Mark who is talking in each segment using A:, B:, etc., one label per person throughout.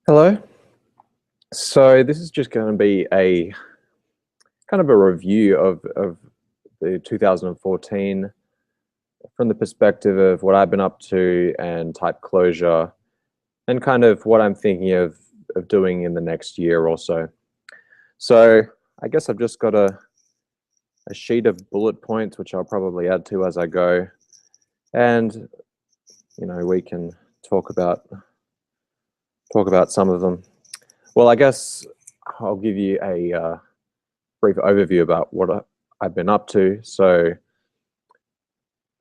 A: Hello. So this is just going to be a kind of a review of the 2014 from the perspective of what I've been up to and type Clojure and kind of what I'm thinking of doing in the next year or so. So I guess I've just got a sheet of bullet points, which I'll probably add to as I go. And, you know, we can talk about some of them. Well, I guess I'll give you a brief overview about what I've been up to. So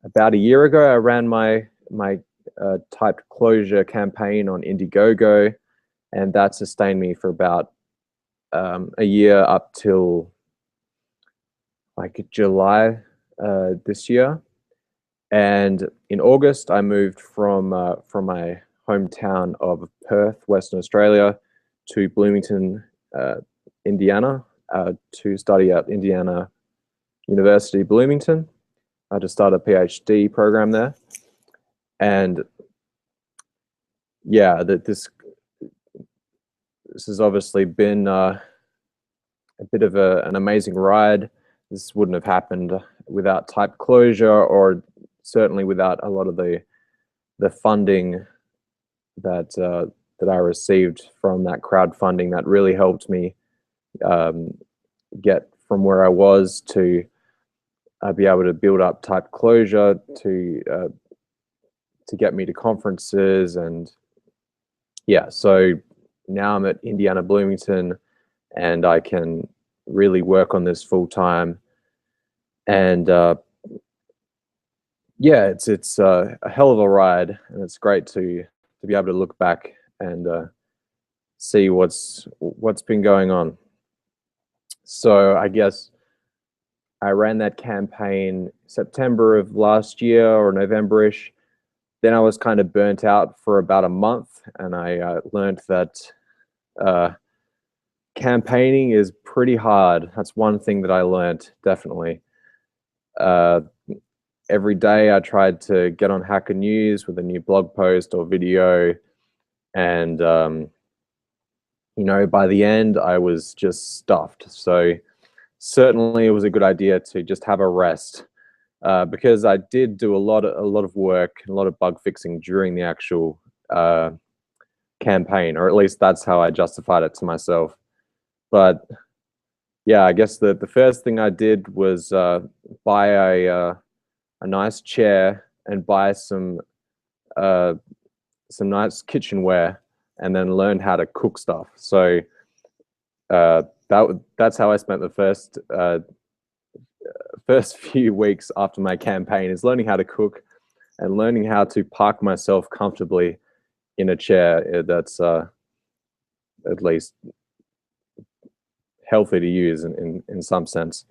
A: about a year ago, I ran my typed Clojure campaign on Indiegogo, and that sustained me for about a year up till like July this year. And in August, I moved from my hometown of Perth, Western Australia, to Bloomington, Indiana, to study at Indiana University, Bloomington, to start a PhD program there. And yeah, this has obviously been a bit of an amazing ride. This wouldn't have happened without typed Clojure, or certainly without a lot of the funding that I received from that crowdfunding. That really helped me get from where I was to be able to build up typed Clojure to get me to conferences. And yeah, so now I'm at Indiana Bloomington and I can really work on this full time. And yeah, it's a hell of a ride, and it's great to be able to look back and see what's been going on. So I guess I ran that campaign September of last year or November-ish. Then I was kind of burnt out for about a month, and I learned that campaigning is pretty hard. That's one thing that I learned, definitely. Every day I tried to get on Hacker News with a new blog post or video, and you know, by the end I was just stuffed. So certainly it was a good idea to just have a rest, because I did do a lot of work, a lot of bug fixing during the actual campaign, or at least that's how I justified it to myself. But yeah, I guess the first thing I did was buy a nice chair and buy some nice kitchenware, and then learn how to cook stuff. So that's how I spent the first few weeks after my campaign, is learning how to cook and learning how to park myself comfortably in a chair that's at least healthy to use in some sense.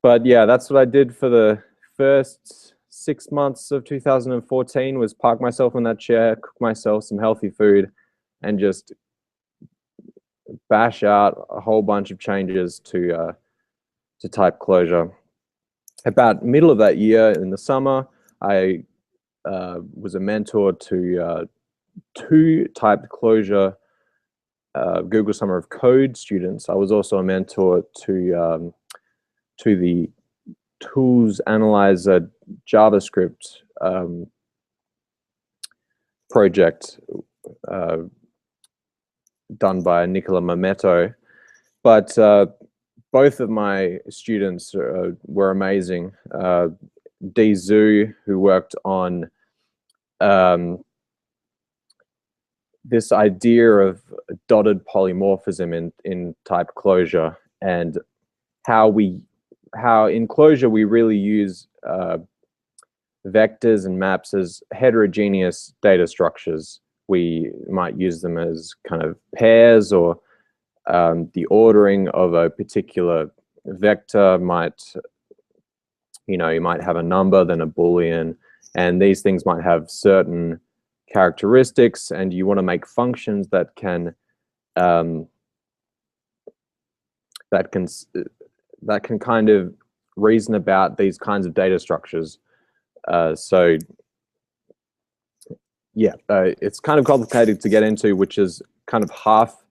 A: But yeah, that's what I did for the first 6 months of 2014, was park myself in that chair, cook myself some healthy food, and just bash out a whole bunch of changes to typed Clojure. About middle of that year, in the summer, I was a mentor to two typed Clojure Google Summer of Code students. I was also a mentor to the Tools Analyzer JavaScript project done by Nicola Mametto. But both of my students were amazing. Dee Zhu, who worked on this idea of dotted polymorphism in typed Clojure, and how in Clojure we really use vectors and maps as heterogeneous data structures. We might use them as kind of pairs, or the ordering of a particular vector might, you know, you might have a number, then a Boolean, and these things might have certain characteristics, and you want to make functions that can kind of reason about these kinds of data structures. So yeah, it's kind of complicated to get into, which is kind of half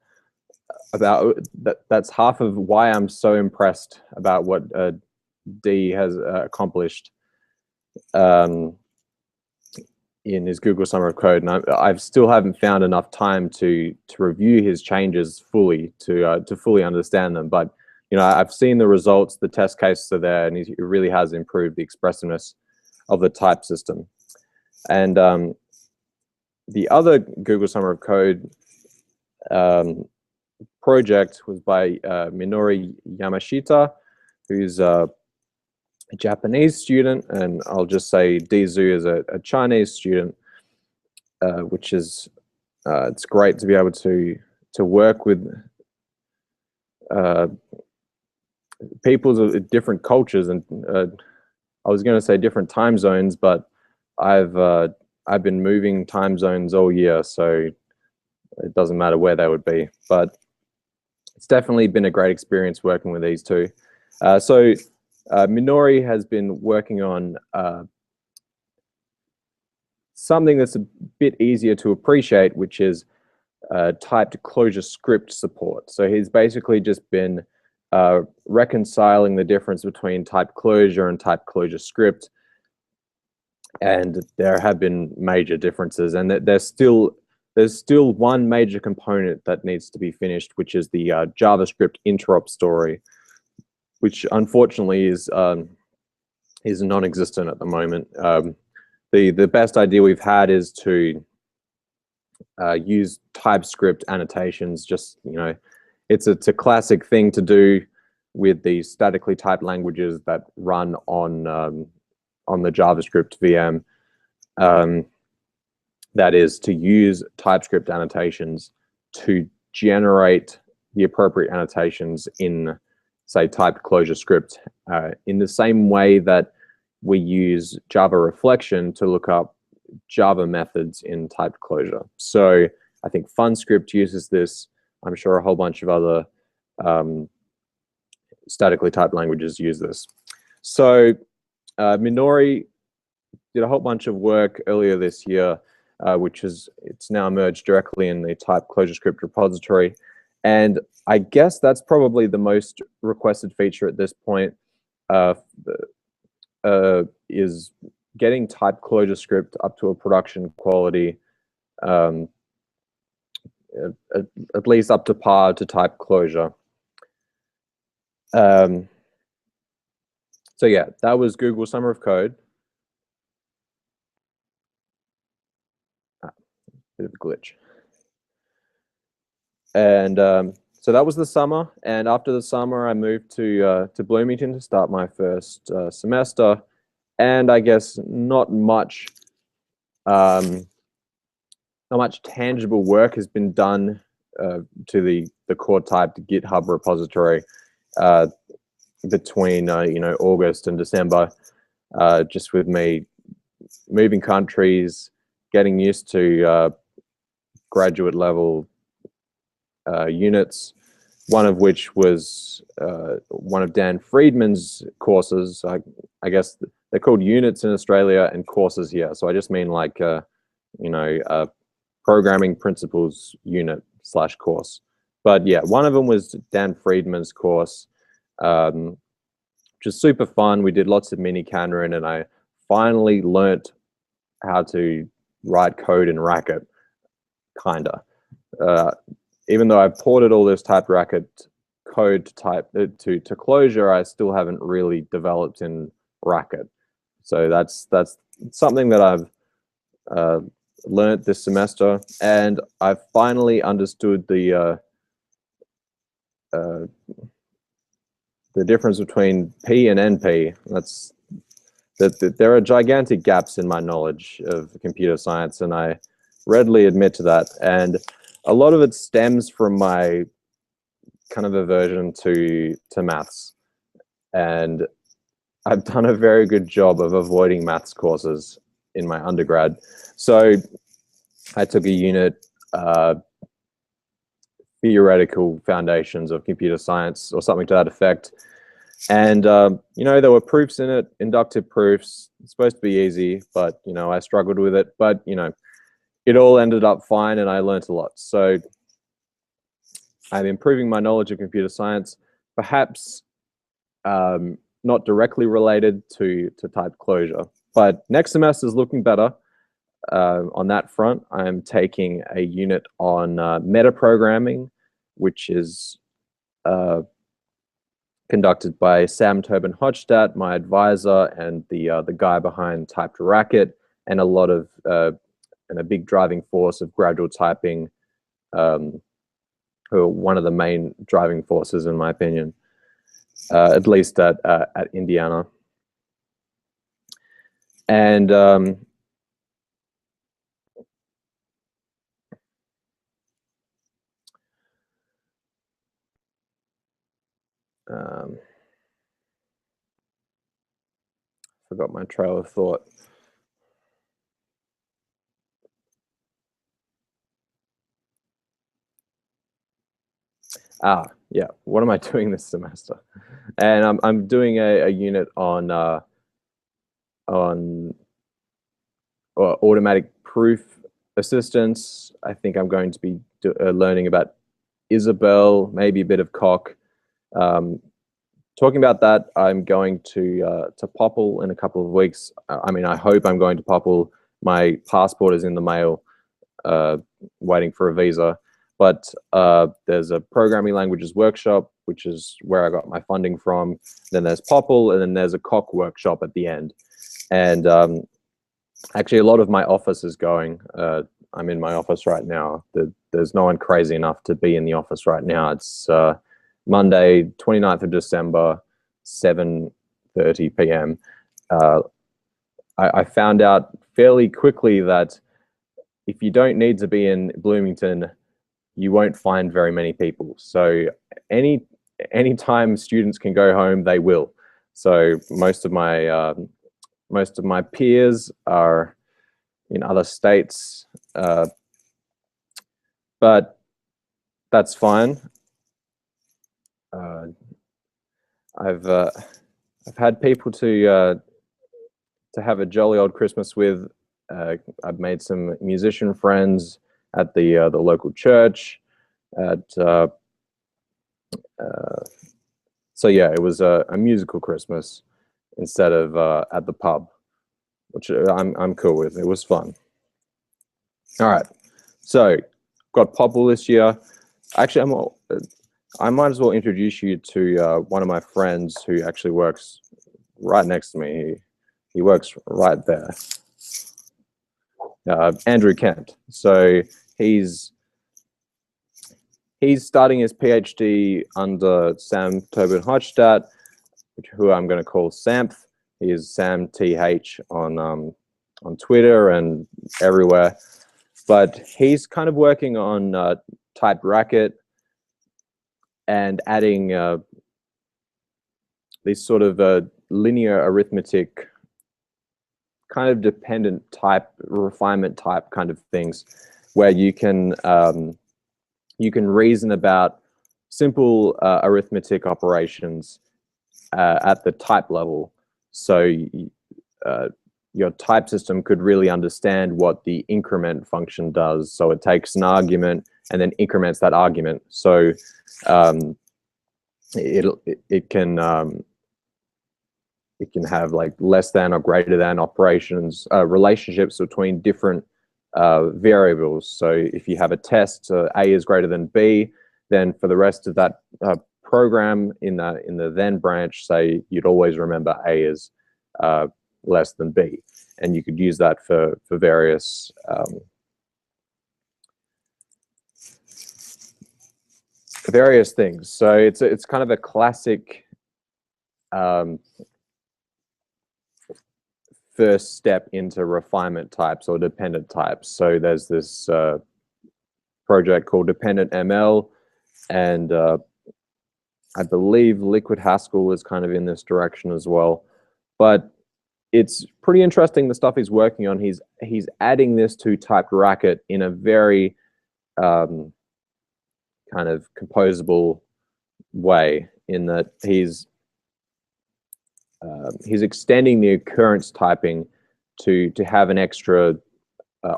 A: about that. That's half of why I'm so impressed about what D has accomplished in his Google Summer of Code, and I still haven't found enough time to review his changes fully to fully understand them. But I've seen the results, the test cases are there, and he really has improved the expressiveness of the type system. And the other Google Summer of Code project was by Minoru Yamashita, who's a Japanese student, and I'll just say Dizu is a Chinese student, which is it's great to be able to work with peoples of different cultures, and I was going to say different time zones, but I've been moving time zones all year, so it doesn't matter where they would be. But it's definitely been a great experience working with these two. Minoru has been working on something that's a bit easier to appreciate, which is typed Clojure script support. So he's basically just been reconciling the difference between typed Clojure and typed Clojure script, and there have been major differences, and there's still one major component that needs to be finished, which is the JavaScript interop story, which unfortunately is non-existent at the moment. The best idea we've had is to use TypeScript annotations. Just it's a classic thing to do with the statically typed languages that run on the JavaScript VM. That is to use TypeScript annotations to generate the appropriate annotations in, say, typed Clojure script, in the same way that we use Java reflection to look up Java methods in typed Clojure. So I think FunScript uses this. I'm sure a whole bunch of other statically typed languages use this. So Minoru did a whole bunch of work earlier this year, it's now merged directly in the typed Clojure script repository. And I guess that's probably the most requested feature at this point, is getting typed Clojure script up to a production quality, at least up to par to typed Clojure. So yeah, that was Google Summer of Code. Bit of a glitch. And so that was the summer, and after the summer I moved to Bloomington to start my first semester, and I guess not much tangible work has been done to the core.typed GitHub repository between August and December, just with me moving countries, getting used to graduate level units, one of which was one of Dan Friedman's courses. I guess they're called units in Australia and courses here. So I just mean like, programming principles unit / course. But yeah, one of them was Dan Friedman's course, which is super fun. We did lots of mini Canron, and I finally learnt how to write code in Racket, kinda. Even though I've ported all this typed Racket code to Clojure, I still haven't really developed in Racket. So that's something that I've learned this semester, and I've finally understood the difference between P and NP. There are gigantic gaps in my knowledge of computer science, and I readily admit to that. And a lot of it stems from my kind of aversion to maths. And I've done a very good job of avoiding maths courses in my undergrad. So I took a unit, theoretical foundations of computer science or something to that effect. And, there were proofs in it, inductive proofs. It's supposed to be easy, but, I struggled with it. But, it all ended up fine, and I learned a lot. So I'm improving my knowledge of computer science, perhaps not directly related to typed Clojure. But next semester is looking better on that front. I'm taking a unit on metaprogramming, which is conducted by Sam Tobin-Hochstadt, my advisor, and the guy behind typed Racket, and a lot of and a big driving force of gradual typing, who are one of the main driving forces, in my opinion, at least at Indiana. And forgot my trail of thought. Yeah, what am I doing this semester? And I'm doing a unit on automatic proof assistance. I think I'm going to be learning about Isabelle, maybe a bit of Coq. Talking about that, I'm going to Popple in a couple of weeks. I mean, I hope I'm going to Popple. My passport is in the mail, waiting for a visa. But there's a programming languages workshop, which is where I got my funding from. Then there's Popple, and then there's a Coq workshop at the end. And actually, a lot of my office is going. I'm in my office right now. There's no one crazy enough to be in the office right now. It's Monday, 29th of December, 7:30 p.m. I found out fairly quickly that if you don't need to be in Bloomington, you won't find very many people. So any time students can go home, they will. So most of my peers are in other states, but that's fine. I've had people to have a jolly old Christmas with. I've made some musician friends at the local church. So yeah, it was a musical Christmas instead of at the pub, which I'm cool with. It was fun. All right, so got Popple this year. Actually, I might as well introduce you to one of my friends who actually works right next to me. He works right there. Andrew Kent. So he's starting his PhD under Sam Tobin-Hochstadt, who I'm going to call Samth. He is Sam TH on Twitter and everywhere. But he's kind of working on typed Racket and adding these sort of linear arithmetic kind of dependent type, refinement type kind of things, where you can reason about simple arithmetic operations at the type level. So your type system could really understand what the increment function does. So it takes an argument and then increments that argument. So it can have like less than or greater than operations, relationships between different variables. So if you have a test, A is greater than B, then for the rest of that program in the then branch, say you'd always remember A is less than B, and you could use that for various various things. So it's kind of a classic first step into refinement types or dependent types. So there's this project called Dependent ML, and I believe Liquid Haskell is kind of in this direction as well. But it's pretty interesting the stuff he's working on. He's adding this to typed Racket in a very kind of composable way, in that he's extending the occurrence typing to have an extra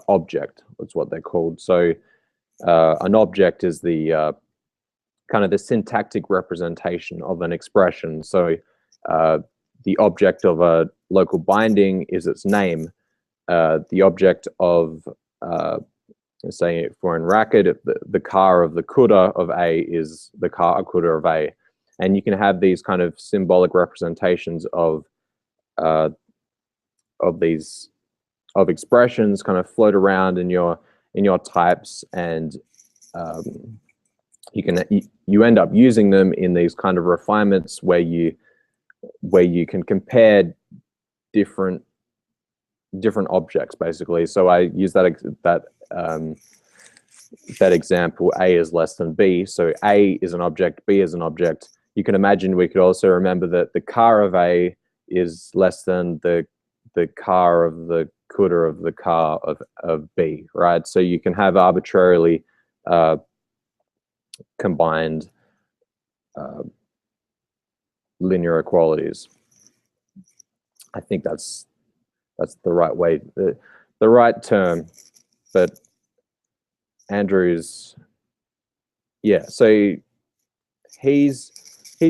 A: object. That's what they're called. So an object is the kind of the syntactic representation of an expression. So the object of a local binding is its name. The object of, say for in Racket, the car of the CUDA of A is the car CUDA of A. And you can have these kind of symbolic representations of expressions kind of float around in your types, and you end up using them in these kind of refinements where you can compare different objects, basically. So I use that example, A is less than B. So A is an object, B is an object. You can imagine we could also remember that the car of A is less than the car of the CUDA of the car of B, right? So you can have arbitrarily combined linear equalities. I think that's the right way, the right term. But Andrew's, yeah, so he's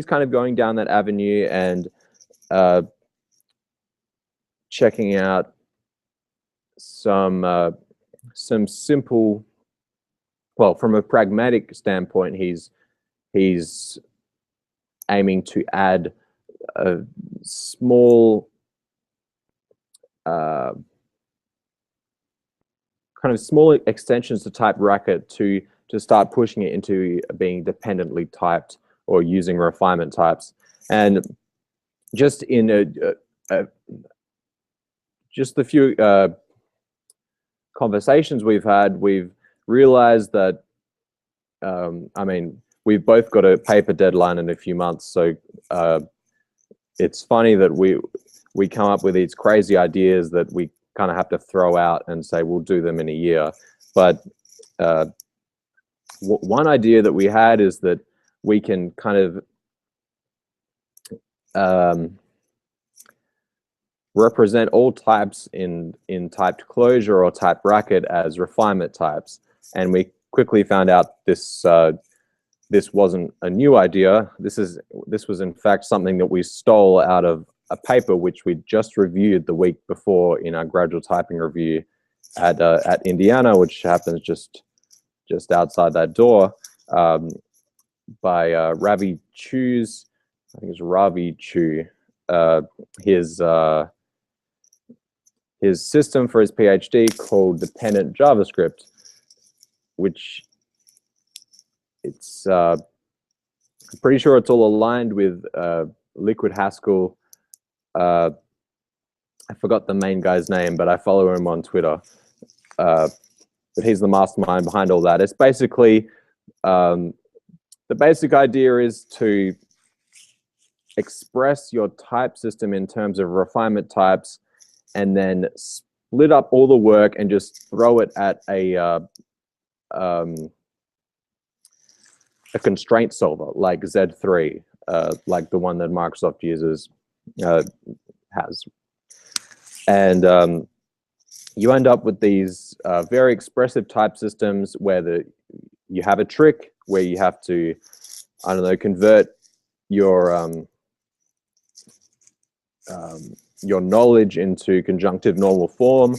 A: kind of going down that avenue and checking out some simple, well, from a pragmatic standpoint, he's aiming to add a small kind of small extensions to type Racket to start pushing it into being dependently typed or using refinement types. And just in just the few conversations we've had, we've realized that, I mean, we've both got a paper deadline in a few months, so it's funny that we come up with these crazy ideas that we kind of have to throw out and say we'll do them in a year. But one idea that we had is that we can kind of represent all types in typed Clojure or typed Racket as refinement types. And we quickly found out this wasn't a new idea. This was in fact something that we stole out of a paper which we just reviewed the week before in our gradual typing review at Indiana, which happens just outside that door, by Ravi Chu's, I think it's Ravi Chu. His system for his PhD called Dependent JavaScript, which it's I'm pretty sure it's all aligned with Liquid Haskell. I forgot the main guy's name, but I follow him on Twitter. But he's the mastermind behind all that. It's basically, the basic idea is to express your type system in terms of refinement types, and then split up all the work and just throw it at a constraint solver like Z3, like the one that Microsoft uses, has. And you end up with these very expressive type systems where you have a trick where you have to, I don't know, convert your knowledge into conjunctive normal form,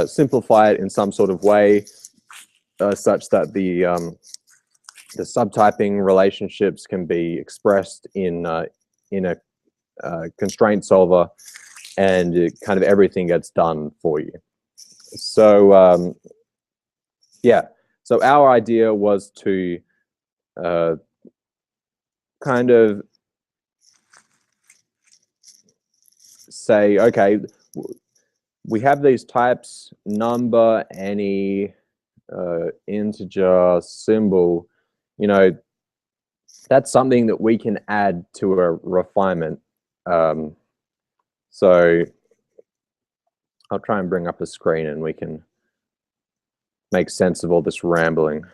A: simplify it in some sort of way such that the subtyping relationships can be expressed in a constraint solver, and kind of everything gets done for you. So yeah, so our idea was to kind of say, okay, we have these types, number, any, integer, symbol, you know, that's something that we can add to a refinement. So I'll try and bring up a screen and we can make sense of all this rambling.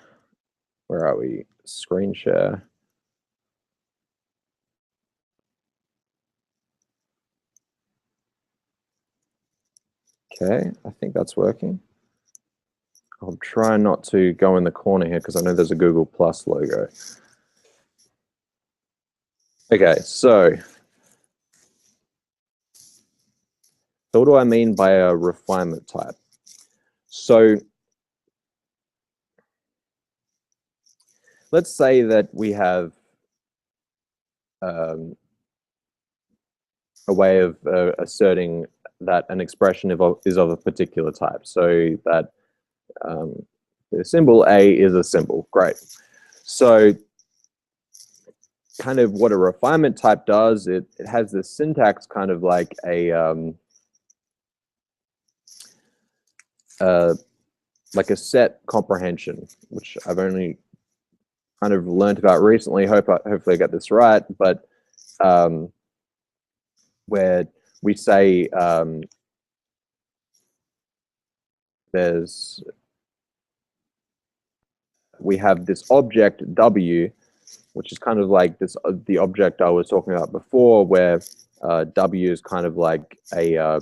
A: Where are we? Screen share. Okay, I think that's working. I'll try not to go in the corner here because I know there's a Google Plus logo. Okay, so what do I mean by a refinement type? So let's say that we have a way of asserting that an expression is of a particular type. So that the symbol A is a symbol. Great. So kind of what a refinement type does, it has this syntax kind of like a set comprehension, which I've only kind of learned about recently. Hopefully I get this right, but where we say we have this object W, which is kind of like this the object I was talking about before, where W is kind of like a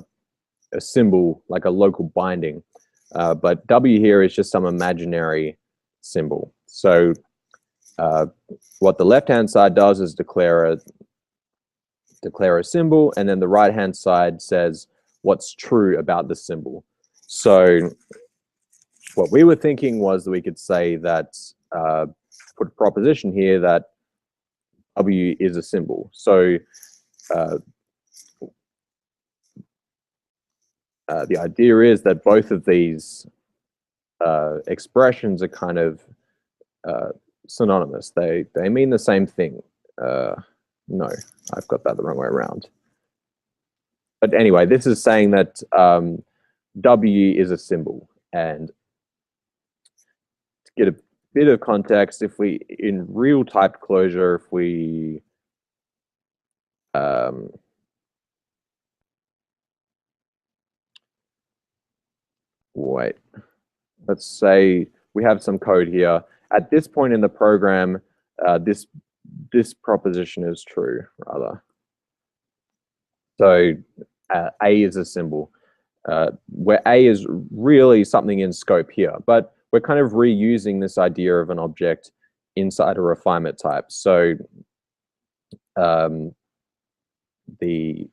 A: symbol, like a local binding. But W here is just some imaginary symbol. So what the left-hand side does is declare a symbol, and then the right-hand side says what's true about the symbol. So what we were thinking was that we could say that, put a proposition here that W is a symbol. So the idea is that both of these expressions are kind of synonymous. They mean the same thing. No, I've got that the wrong way around. But anyway, this is saying that W is a symbol. And to get a bit of context, if we, in real typed Clojure, if we wait, let's say we have some code here. At this point in the program, this proposition is true, rather. So A is a symbol, where A is really something in scope here, but we're kind of reusing this idea of an object inside a refinement type. So the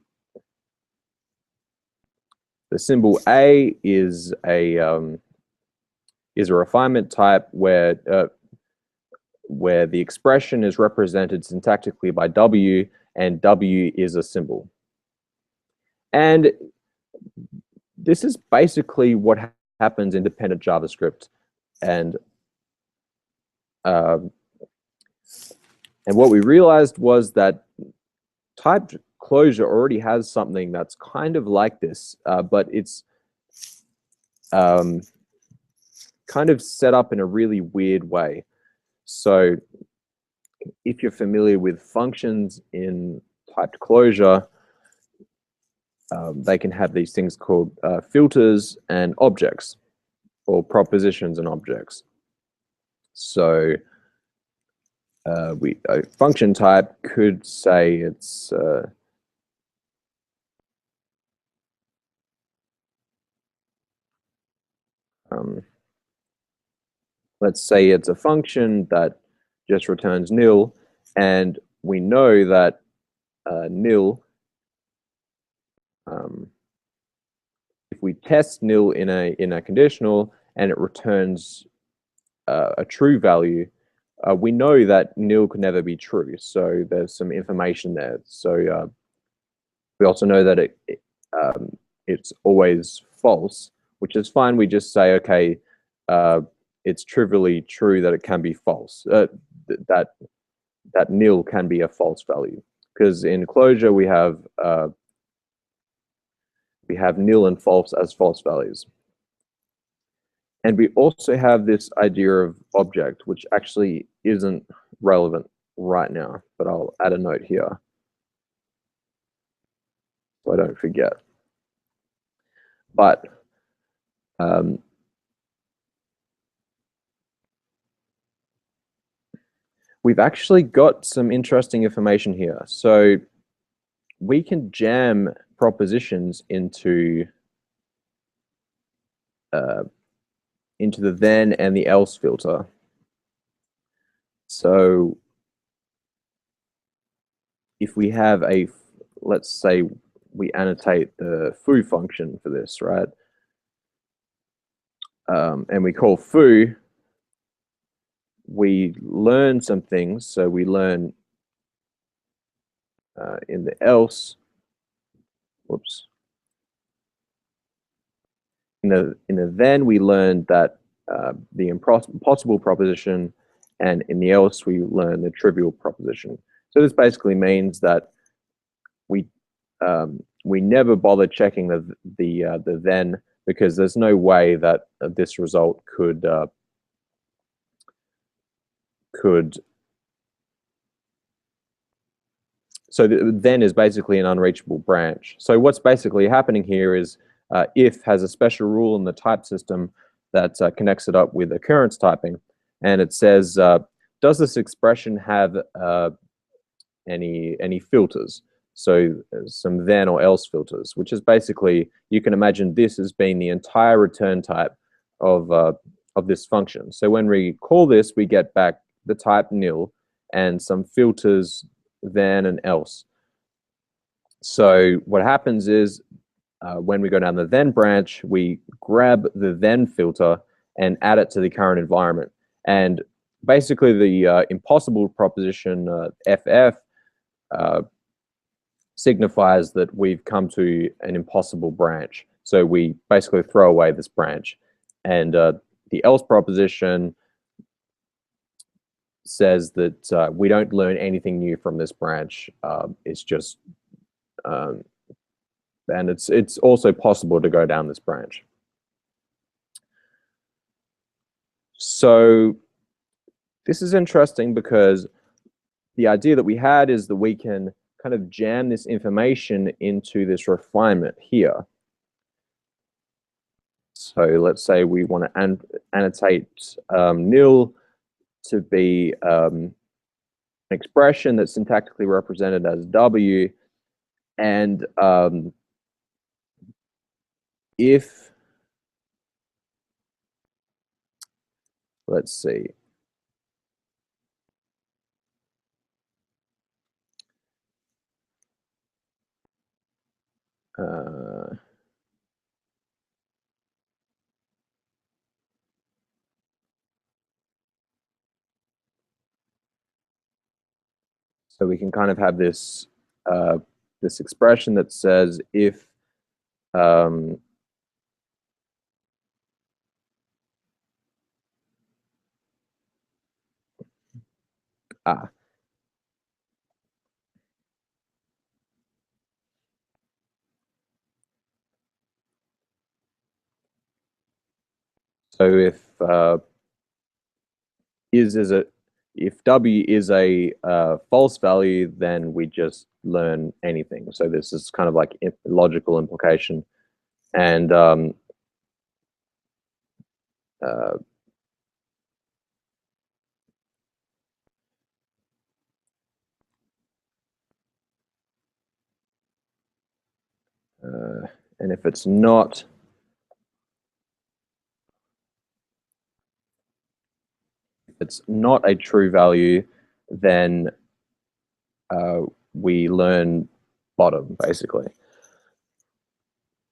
A: symbol A is a refinement type where the expression is represented syntactically by W, and W is a symbol. And this is basically what happens in dependent JavaScript. And what we realized was that typed Clojure already has something that's kind of like this, but it's kind of set up in a really weird way. So if you're familiar with functions in typed Clojure, they can have these things called filters and objects, or propositions and objects. So a function type could say it's let's say it's a function that just returns nil, and we know that nil, if we test nil in a conditional and it returns a true value, we know that nil could never be true. So there's some information there. So we also know that it's always false, which is fine. We just say, okay, it's trivially true that it can be false. That nil can be a false value, because in Clojure we have nil and false as false values. And we also have this idea of object, which actually isn't relevant right now, but I'll add a note here so I don't forget. But we've actually got some interesting information here. So we can jam propositions into the then and the else filter. So if we have a, let's say we annotate the foo function for this, right? And we call foo, we learn some things. So we learn in the else, whoops. In the then, we learned that the impossible proposition, and in the else, we learn the trivial proposition. So this basically means that we never bother checking the then, because there's no way that this result could so the then is basically an unreachable branch. So what's basically happening here is if has a special rule in the type system that connects it up with occurrence typing, and it says, does this expression have any filters? So some then or else filters, which is basically, you can imagine this as being the entire return type of this function. So when we call this, we get back the type nil and some filters then and else. So what happens is when we go down the then branch, we grab the then filter and add it to the current environment. And basically the impossible proposition FF signifies that we've come to an impossible branch. So we basically throw away this branch. And the else proposition says that we don't learn anything new from this branch. It's just, and it's also possible to go down this branch. So this is interesting because the idea that we had is that we can kind of jam this information into this refinement here. So let's say we want to annotate nil to be an expression that's syntactically represented as W, and if, let's see, so we can kind of have this this expression that says if so if W is a false value, then we just learn anything. So this is kind of like logical implication. And and if it's not, a true value, then we learn bottom, basically.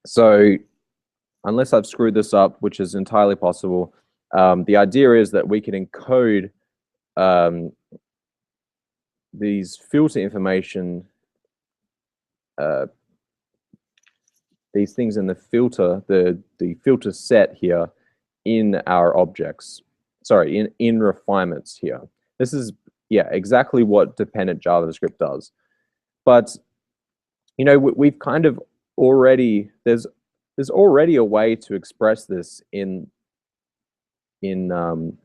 A: So unless I've screwed this up, which is entirely possible, the idea is that we can encode these filter information, these things in the filter, the filter set here in our objects. Sorry, in refinements here. This is, yeah, exactly what dependent JavaScript does. But, you know, we've kind of already, there's already a way to express this in the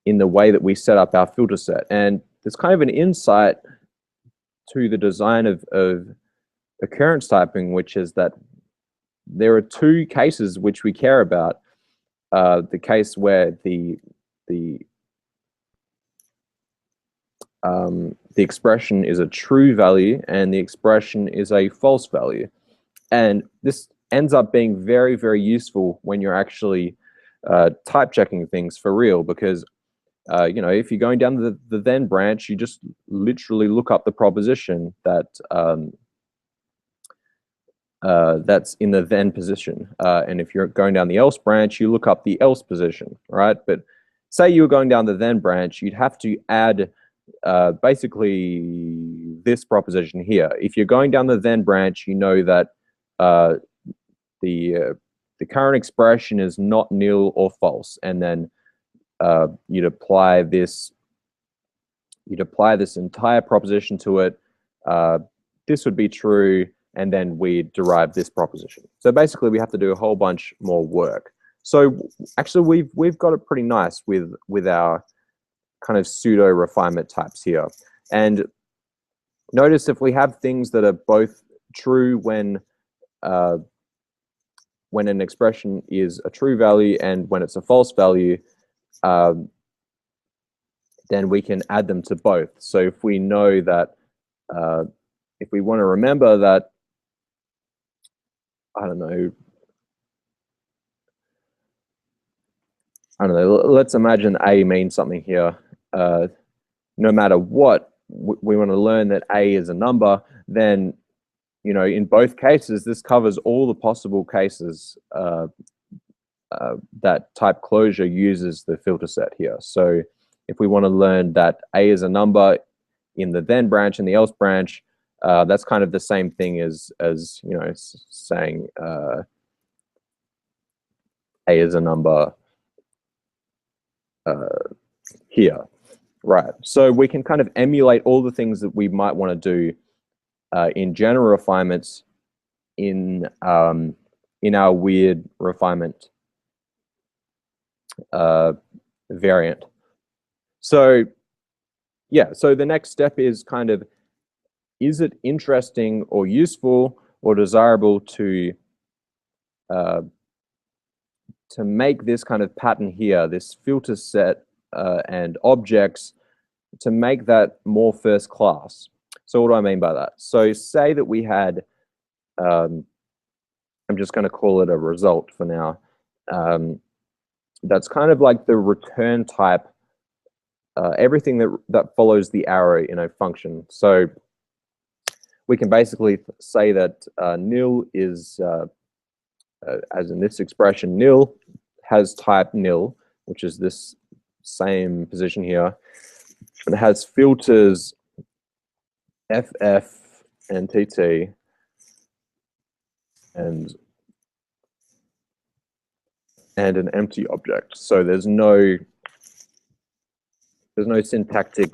A: way that we set up our filter set. And there's kind of an insight to the design of occurrence typing, which is that there are two cases which we care about. The case where the expression is a true value and the expression is a false value. And this ends up being very, very useful when you're actually type checking things for real, because you know, if you're going down the then branch, you just literally look up the proposition that that's in the then position. And if you're going down the else branch, you look up the else position, right? But say you were going down the then branch, you'd have to add basically this proposition here. If you're going down the then branch, you know that the current expression is not nil or false, and then you'd apply this entire proposition to it. This would be true, and then we derive this proposition. So basically, we have to do a whole bunch more work. So actually, we've got it pretty nice with our kind of pseudo refinement types here. And notice if we have things that are both true when an expression is a true value and when it's a false value, then we can add them to both. So if we know that, if we want to remember that, I don't know, let's imagine A means something here. No matter what, we want to learn that A is a number, then, you know, in both cases, this covers all the possible cases that type Clojure uses the filter set here. So if we want to learn that A is a number in the then branch and the else branch, that's kind of the same thing as you know, saying A is a number here, right? So we can kind of emulate all the things that we might want to do in general refinements in our weird refinement variant. So yeah, so the next step is kind of, is it interesting or useful or desirable to make this kind of pattern here, this filter set and objects, to make that more first class? So what do I mean by that? So say that we had, I'm just going to call it a result for now. That's kind of like the return type, everything that follows the arrow in a function. So we can basically say that nil is, as in this expression, nil has type nil, which is this same position here. It has filters FF and TT and an empty object. So there's no syntactic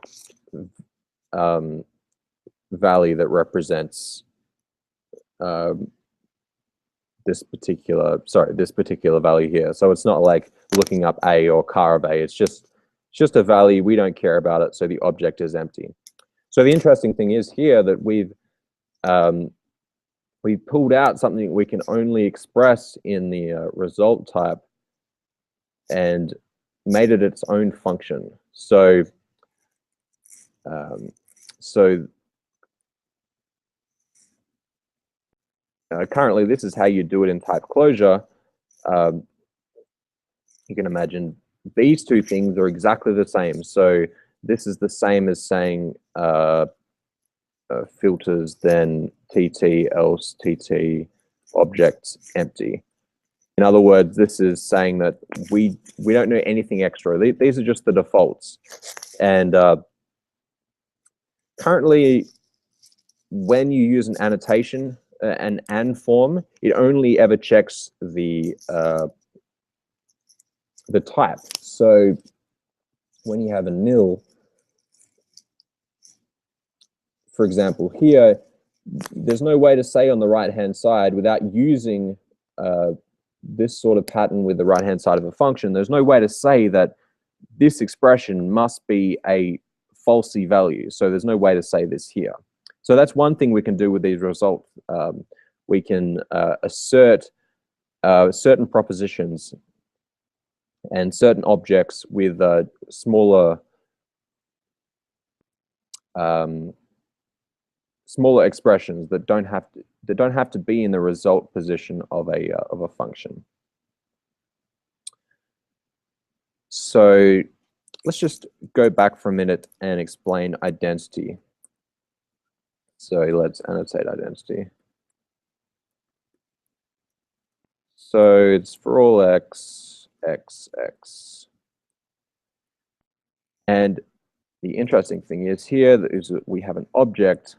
A: value that represents this particular value here. So it's not like looking up A or car of A. It's just a value. We don't care about it. So the object is empty. So the interesting thing is here that we've pulled out something we can only express in the result type and made it its own function. So currently, this is how you do it in type Clojure. You can imagine these two things are exactly the same. So this is the same as saying filters, then TT, else TT, objects, empty. In other words, this is saying that we don't know anything extra. These are just the defaults. And currently, when you use an annotation, an and form, it only ever checks the type. So when you have a nil, for example, here, there's no way to say on the right-hand side without using this sort of pattern with the right-hand side of a function. There's no way to say that this expression must be a falsy value. So there's no way to say this here. So that's one thing we can do with these results. We can assert certain propositions and certain objects with smaller expressions that don't have to be in the result position of a function. So let's just go back for a minute and explain identity. So let's annotate identity. So it's for all x, x, x. And the interesting thing is here is that we have an object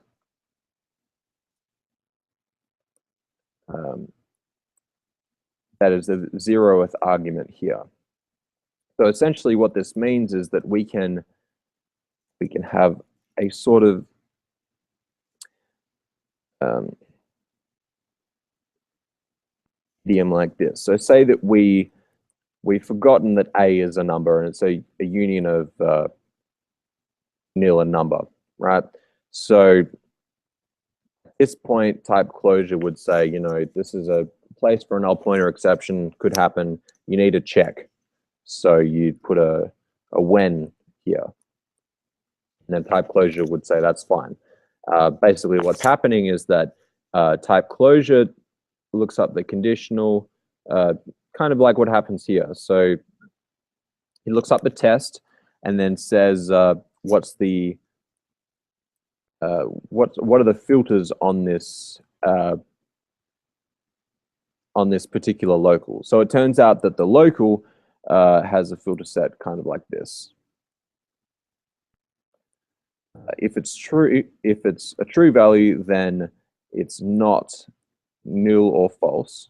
A: that is the 0th argument here. So essentially what this means is that we can have a sort of idiom like this. So say that we've forgotten that A is a number and it's a union of nil and number, right? So at this point, type Clojure would say, you know, this is a place for a null pointer exception, could happen, you need a check. So you'd put a when here. And then type Clojure would say that's fine. Basically what's happening is that type Clojure looks up the conditional, kind of like what happens here. So he looks up the test and then says what are the filters on this particular local. So it turns out that the local has a filter set kind of like this. If it's a true value, then it's not nil or false.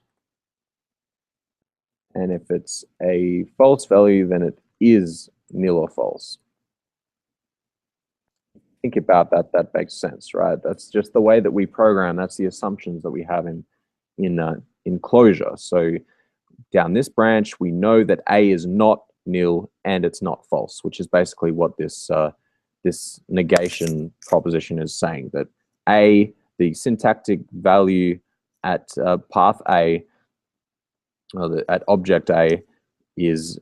A: And if it's a false value, then it is nil or false. Think about that, that makes sense, right? That's just the way that we program. That's the assumptions that we have in Clojure. So down this branch, we know that A is not nil and it's not false, which is basically what this this negation proposition is saying, that A, the syntactic value at path A, or at object A, is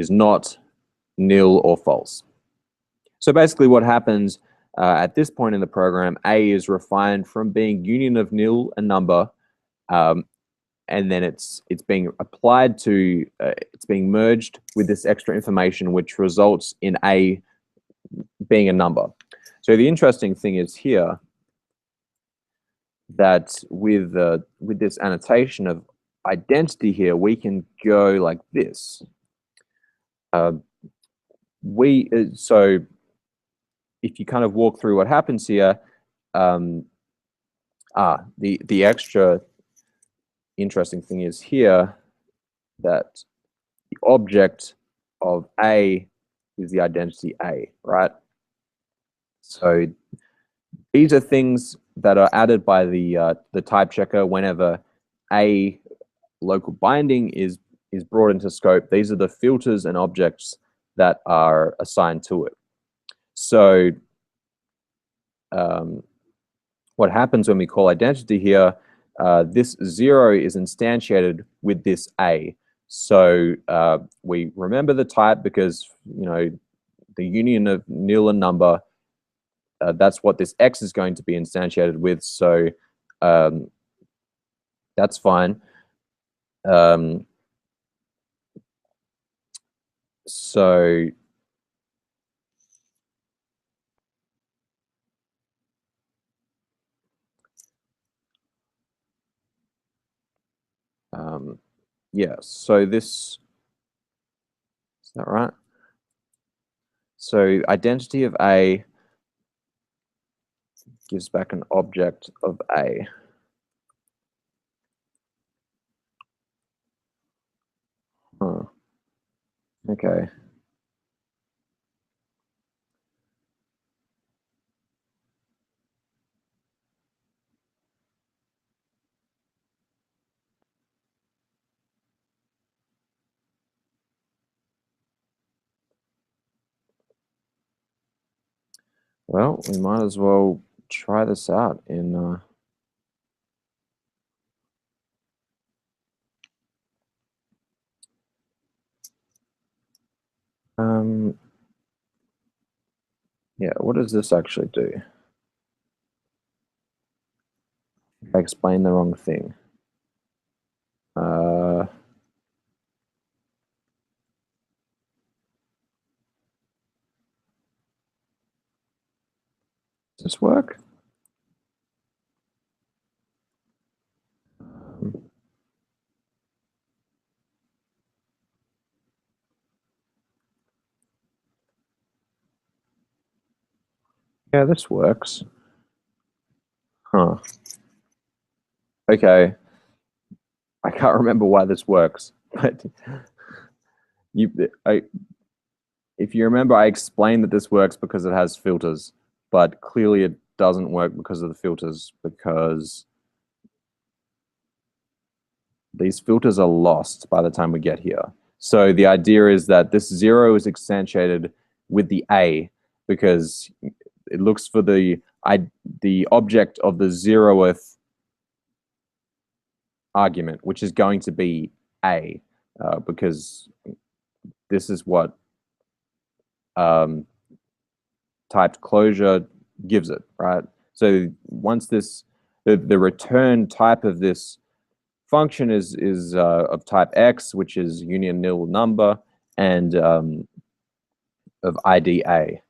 A: not nil or false. So basically what happens at this point in the program, A is refined from being union of nil and number, and then it's being applied to, it's being merged with this extra information, which results in A being a number. So the interesting thing is here that with this annotation of identity here, we can go like this. So if you kind of walk through what happens here, the extra interesting thing is here that the object of A is the identity A, right? So these are things that are added by the type checker whenever a local binding is brought into scope. These are the filters and objects that are assigned to it. So what happens when we call identity here, this 0 is instantiated with this A. So we remember the type because, you know, the union of nil and number, that's what this X is going to be instantiated with. So that's fine. Yeah, so this, is that right? So identity of A gives back an object of A. Huh. Okay. Well, we might as well try this out in yeah, what does this actually do? I explained the wrong thing. Does this work? Yeah, this works. Huh. Okay. I can't remember why this works, but if you remember, I explained that this works because it has filters, but clearly it doesn't work because of the filters, because these filters are lost by the time we get here. So the idea is that this 0 is accentuated with the A because it looks for the object of the 0th argument, which is going to be A, because this is what typed Clojure gives it, right? So once this, the return type of this function is of type X, which is union nil number, and of ID A.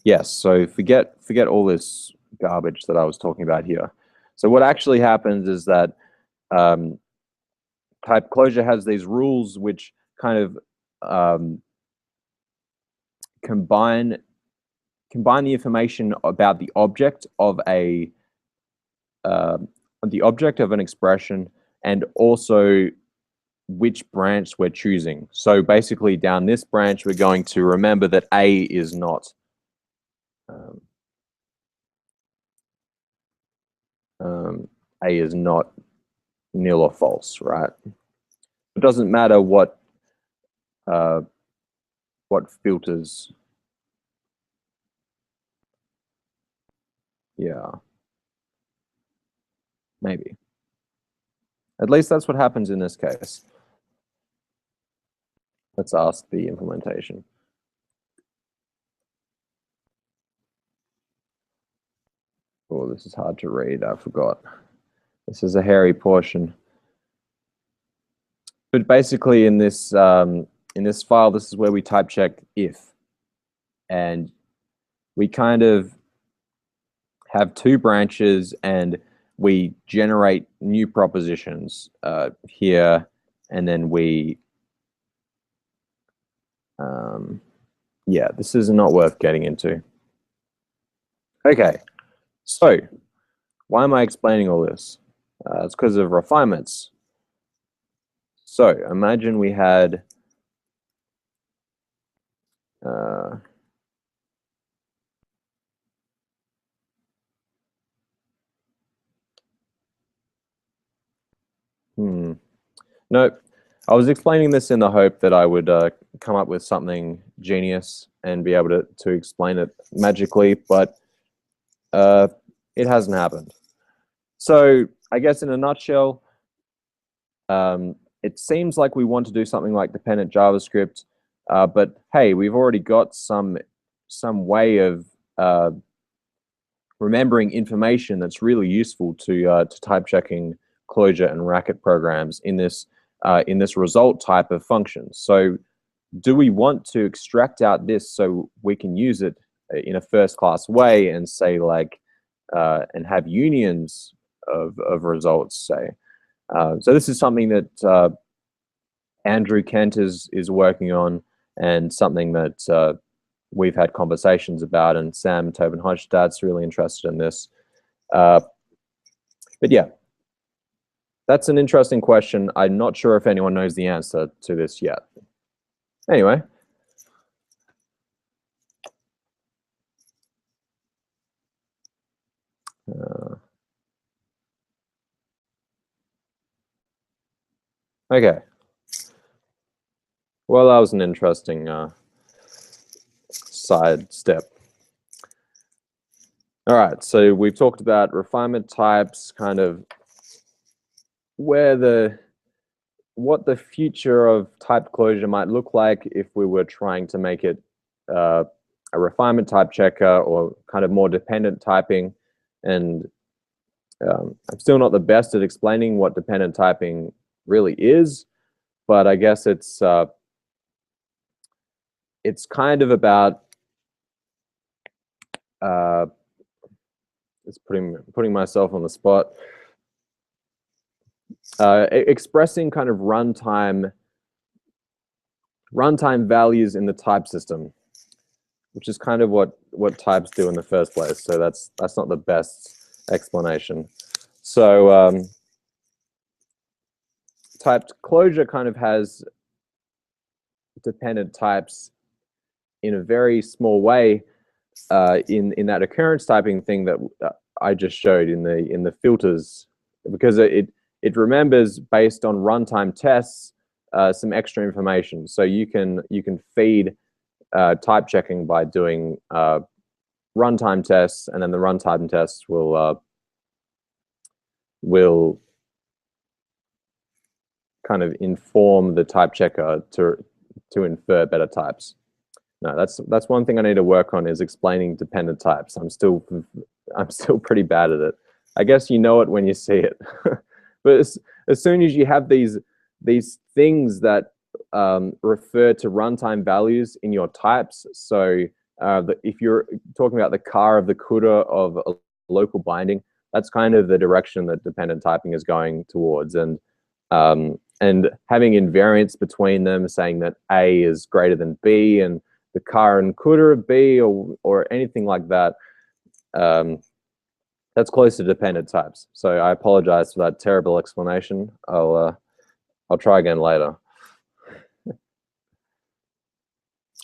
A: Yes, so forget all this garbage that I was talking about here. So what actually happens is that type Clojure has these rules which kind of combine the information about the object of an expression and also which branch we're choosing. So basically down this branch, we're going to remember that A is not nil or false, right? It doesn't matter what filters. Yeah, maybe. At least that's what happens in this case. Let's ask the implementation. Oh, this is hard to read. I forgot. This is a hairy portion. But basically, in this file, this is where we type check if, and we kind of have two branches, and we generate new propositions here, and then we, yeah, this is not worth getting into. Okay, so why am I explaining all this? It's because of refinements. So imagine we had no, I was explaining this in the hope that I would come up with something genius and be able to explain it magically, but it hasn't happened. So I guess in a nutshell, it seems like we want to do something like dependent JavaScript, but hey, we've already got some way of remembering information that's really useful to type checking Clojure and Racket programs in this result type of function. So do we want to extract out this so we can use it in a first-class way and say like and have unions of results, say? So this is something that Andrew Kent is working on, and something that we've had conversations about, and Sam Tobin-Hodgstadt's really interested in this. But yeah, that's an interesting question. I'm not sure if anyone knows the answer to this yet. Anyway. Okay. Well, that was an interesting side step. All right, so we've talked about refinement types, kind of what the future of typed Clojure might look like if we were trying to make it a refinement type checker or kind of more dependent typing. And I'm still not the best at explaining what dependent typing really is, but I guess it's kind of about it's putting myself on the spot. Expressing kind of runtime values in the type system, which is kind of what types do in the first place. So that's not the best explanation. So typed Clojure kind of has dependent types in a very small way in that occurrence typing thing that I just showed in the filters, because it remembers based on runtime tests some extra information. So you can feed type checking by doing runtime tests, and then the runtime tests will kind of inform the type checker to infer better types. No, that's one thing I need to work on, is explaining dependent types. I'm still pretty bad at it. I guess you know it when you see it. But as soon as you have these things that refer to runtime values in your types, so if you're talking about the car of the CUDA of a local binding, that's kind of the direction that dependent typing is going towards. And having invariance between them, saying that A is greater than B, and the car and CUDA of B, or anything like that, that's close to dependent types. So I apologize for that terrible explanation. I'll try again later.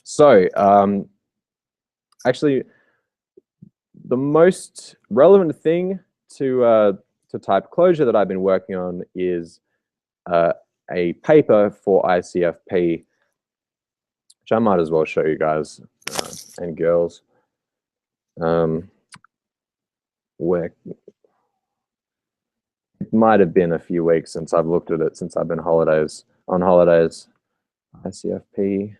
A: So actually, the most relevant thing to type Clojure that I've been working on is a paper for ICFP, which I might as well show you guys and girls. Where it might have been a few weeks since I've looked at it, since I've been on holidays. ICFP.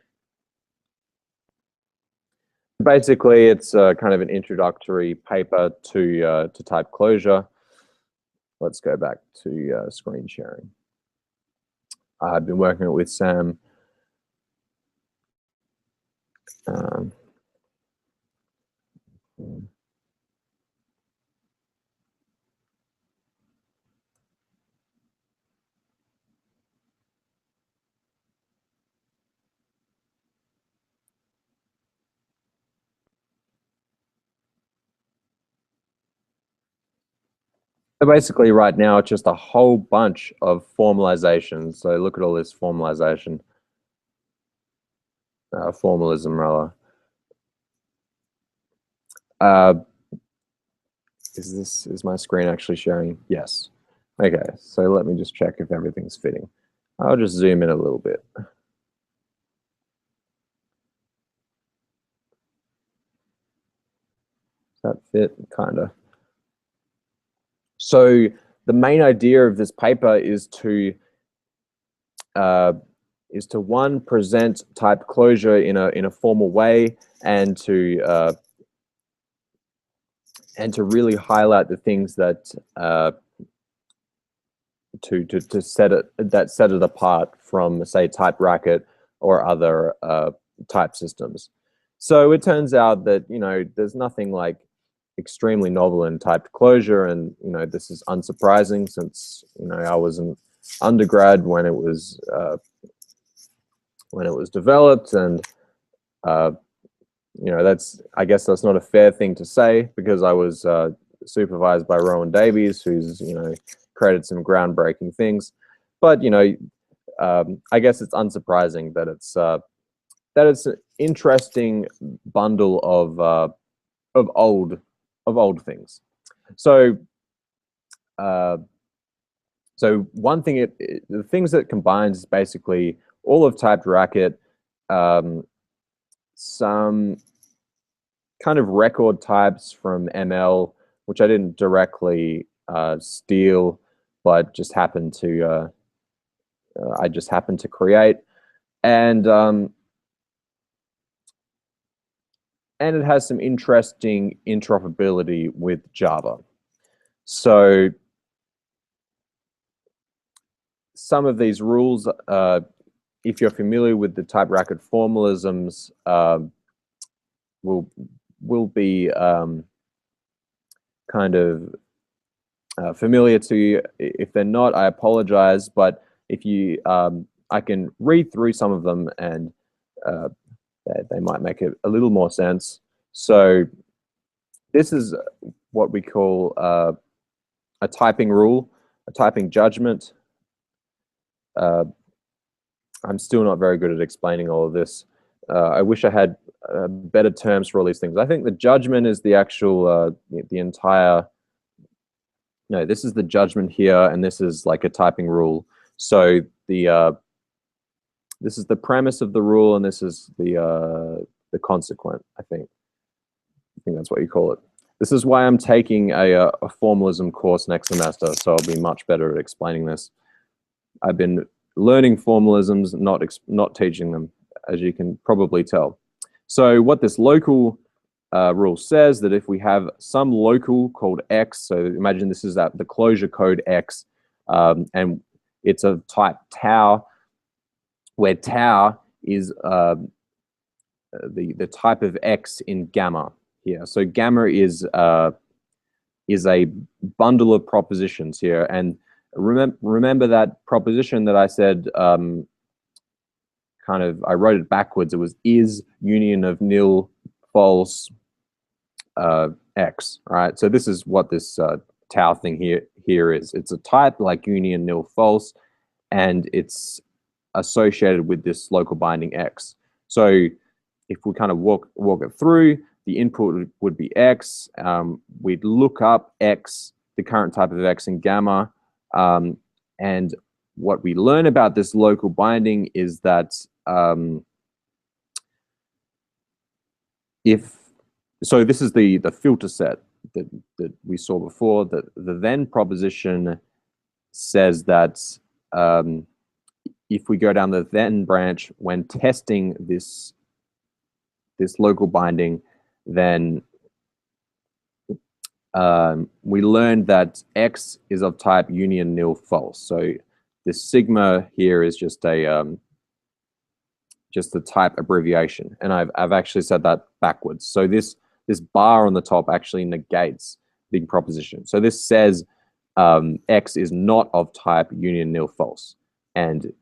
A: Basically, it's kind of an introductory paper to type Clojure. Let's go back to screen sharing. I've been working with Sam. So basically, right now, it's just a whole bunch of formalization. So look at all this formalization, formalism, rather. Is my screen actually sharing? Yes. Okay, so let me just check if everything's fitting. I'll just zoom in a little bit. Does that fit? Kinda. So the main idea of this paper is to one, present type Clojure in a formal way, and to really highlight the things that set it apart from, say, type Racket or other type systems. So it turns out that there's nothing like extremely novel in typed Clojure, and this is unsurprising, since I was an undergrad when it was developed, and I guess that's not a fair thing to say, because I was supervised by Rowan Davies, who's created some groundbreaking things. But I guess it's unsurprising that it's an interesting bundle of old things. So so one thing, the things that it combines is basically all of typed Racket, some kind of record types from ML, which I didn't directly steal, but just happened to I just happened to create, and it has some interesting interoperability with Java. So some of these rules, if you're familiar with the type Racket formalisms, will will be kind of familiar to you. If they're not, I apologize, but if you, I can read through some of them, and they might make a little more sense. So this is what we call a typing rule, a typing judgment. I'm still not very good at explaining all of this. I wish I had better terms for all these things. I think the judgment is the actual, the entire, no, this is the judgment here, and this is like a typing rule. So the this is the premise of the rule, and this is the consequent, I think. I think that's what you call it. This is why I'm taking a formalism course next semester, so I'll be much better at explaining this. I've been learning formalisms, not teaching them, as you can probably tell. So what this local rule says, that if we have some local called X, so imagine this is the Clojure code X, and it's of type tau, where tau is the type of X in gamma here. So gamma is a bundle of propositions here, and remember that proposition that I said, kind of, I wrote it backwards. It was is union of nil, false, X, right? So this is what this tau thing here is. It's a type like union nil false, and it's associated with this local binding X. So if we kind of walk it through, the input would be X. We'd look up X, the current type of X in gamma, and what we learn about this local binding is that so this is the filter set that we saw before. The then proposition says that if we go down the then branch when testing this local binding, then we learned that X is of type union nil false. So this sigma here is just the type abbreviation, and I've actually said that backwards. So this bar on the top actually negates the proposition. So this says X is not of type union nil false. And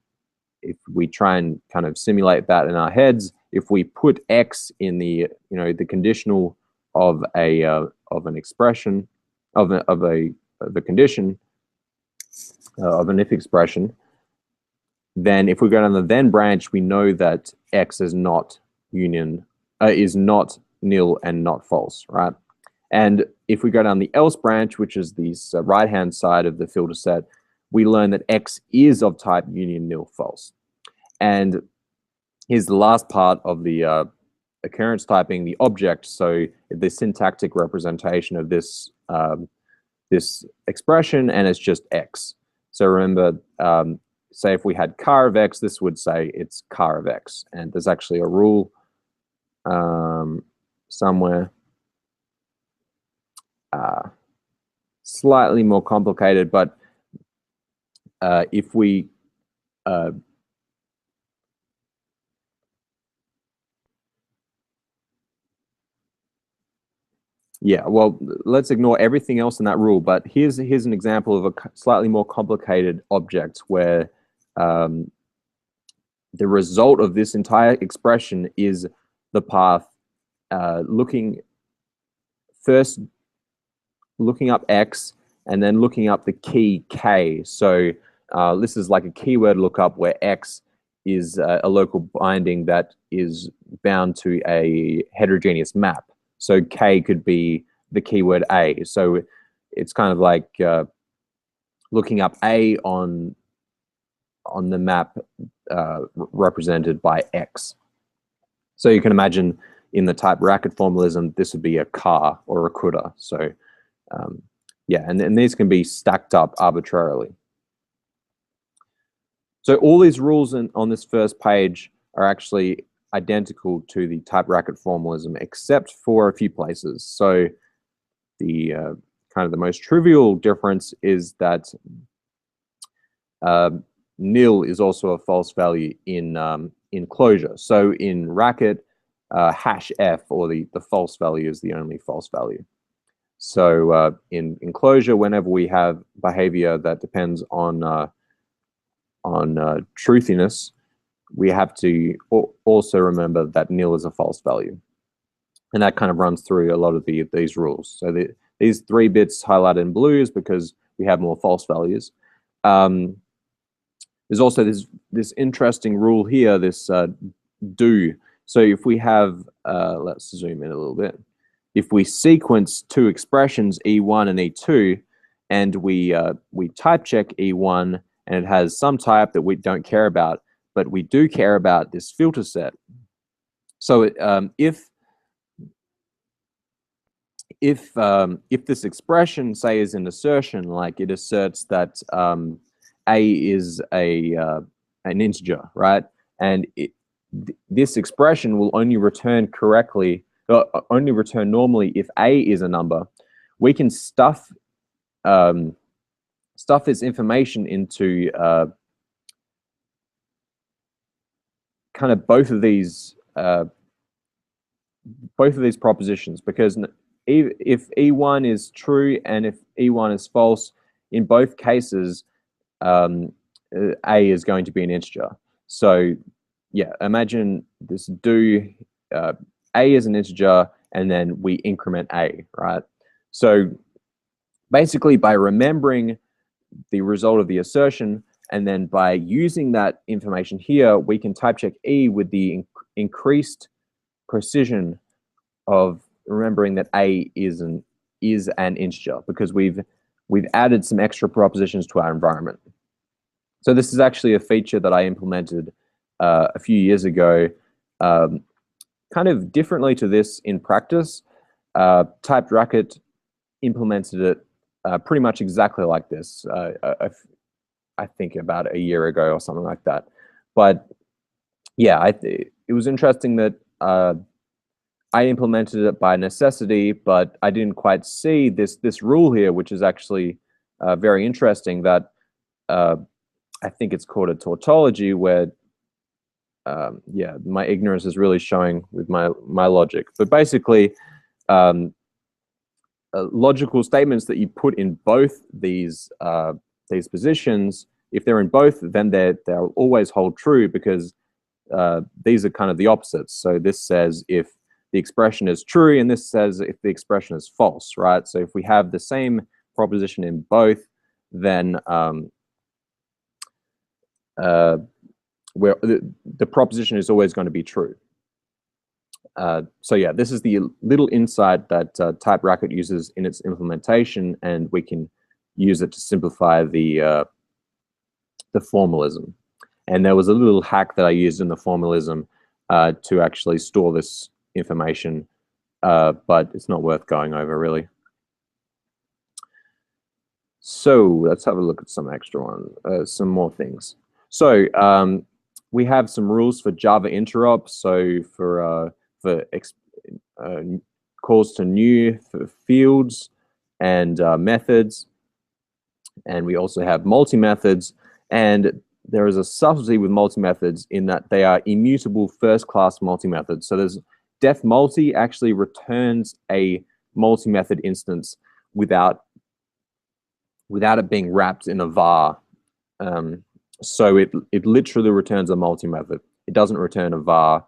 A: if we try and kind of simulate that in our heads, if we put X in the the conditional of an expression of a condition of an if expression, then if we go down the then branch, we know that X is not nil and not false, right? And if we go down the else branch, which is this right-hand side of the filter set, we learn that X is of type union nil false. And here's the last part of the occurrence typing, the object. So the syntactic representation of this this expression, and it's just X. So remember, say if we had car of X, this would say it's car of X. And there's actually a rule somewhere, slightly more complicated, but if we yeah, well, let's ignore everything else in that rule, but here's an example of a slightly more complicated object where the result of this entire expression is the path looking up X and then looking up the key K. So this is like a keyword lookup where X is a local binding that is bound to a heterogeneous map. So K could be the keyword A. So it's kind of like looking up A on the map represented by X. So you can imagine in the type Racket formalism, this would be a car or a CUDA. So yeah, and these can be stacked up arbitrarily. So all these rules on this first page are actually identical to the type Racket formalism, except for a few places. So the kind of the most trivial difference is that nil is also a false value in Clojure. So in Racket, hash f, or the false value, is the only false value. So in Clojure, whenever we have behavior that depends on truthiness, we have to also remember that nil is a false value. And that kind of runs through a lot of these rules. So these 3 bits highlighted in blue is because we have more false values. There's also this interesting rule here, this do. So if we have, let's zoom in a little bit. If we sequence 2 expressions, E1 and E2, and we type check E1, and it has some type that we don't care about, but we do care about this filter set. So if this expression, say, is an assertion, like it asserts that a is an integer, right? And this expression will only return correctly, only return normally if a is a number. We can stuff this information into kind of both of these propositions, because if E1 is true and if E1 is false, in both cases, A is going to be an integer. So yeah, imagine this do, A is an integer, and then we increment A, right? So basically, by remembering the result of the assertion, and then by using that information here, we can type check E with the increased precision of remembering that A is an integer, because we've added some extra propositions to our environment. So this is actually a feature that I implemented a few years ago, kind of differently to this in practice. Typed Racket implemented it pretty much exactly like this, I think about a year ago or something like that. But yeah, it was interesting that I implemented it by necessity, but I didn't quite see this rule here, which is actually very interesting, that I think it's called a tautology, where yeah, my ignorance is really showing with my logic. But basically, logical statements that you put in both these positions, if they're in both, then they'll always hold true, because these are kind of the opposites. So this says if the expression is true, and this says if the expression is false, right? So if we have the same proposition in both, then where the proposition is always going to be true. So yeah, this is the little insight that Typed Racket uses in its implementation, and we can use it to simplify the formalism. And there was a little hack that I used in the formalism to actually store this information, but it's not worth going over, really. So let's have a look at some extra some more things. So we have some rules for Java interop. So for calls to new fields and methods, and we also have multi-methods. And there is a subtlety with multi-methods in that they are immutable first-class multi-methods. So there's def multi actually returns a multi-method instance without it being wrapped in a var. So it literally returns a multi-method. It doesn't return a var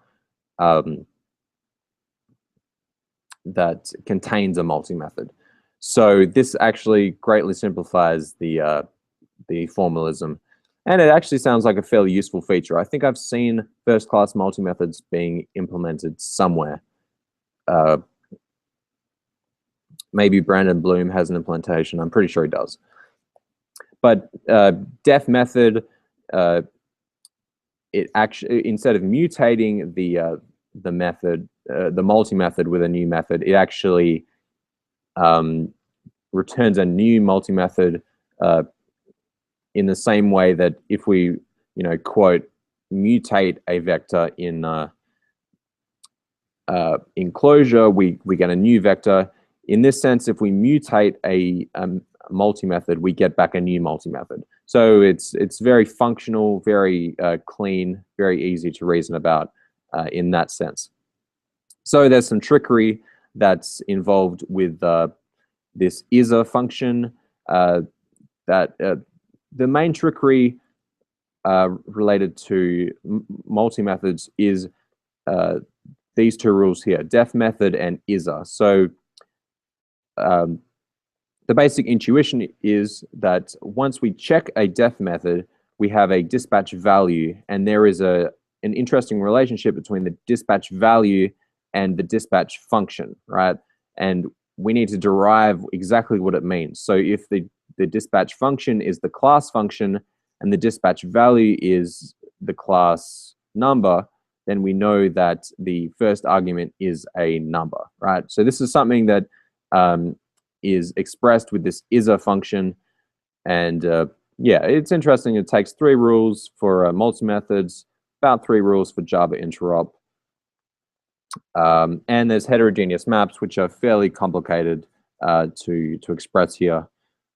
A: that contains a multi-method. So this actually greatly simplifies the formalism, and it actually sounds like a fairly useful feature. I think I've seen first-class multi-methods being implemented somewhere. Maybe Brandon Bloom has an implementation. I'm pretty sure he does. But def method, it actually, instead of mutating the method, the multi-method with a new method, it actually returns a new multi-method in the same way that if we, quote, mutate a vector in Clojure, we get a new vector. In this sense, if we mutate a multi-method, we get back a new multi-method. So it's very functional, very clean, very easy to reason about in that sense. So there's some trickery that's involved with this is-a function. The main trickery related to multi-methods is these two rules here, def method and is-a. So the basic intuition is that once we check a def method, we have a dispatch value, and there is an interesting relationship between the dispatch value and the dispatch function, right? And we need to derive exactly what it means. So if the dispatch function is the class function and the dispatch value is the class number, then we know that the first argument is a number, right? So this is something that is expressed with this is-a function. And yeah, it's interesting. It takes 3 rules for multi-methods, about 3 rules for Java interop. And there's heterogeneous maps, which are fairly complicated to express here.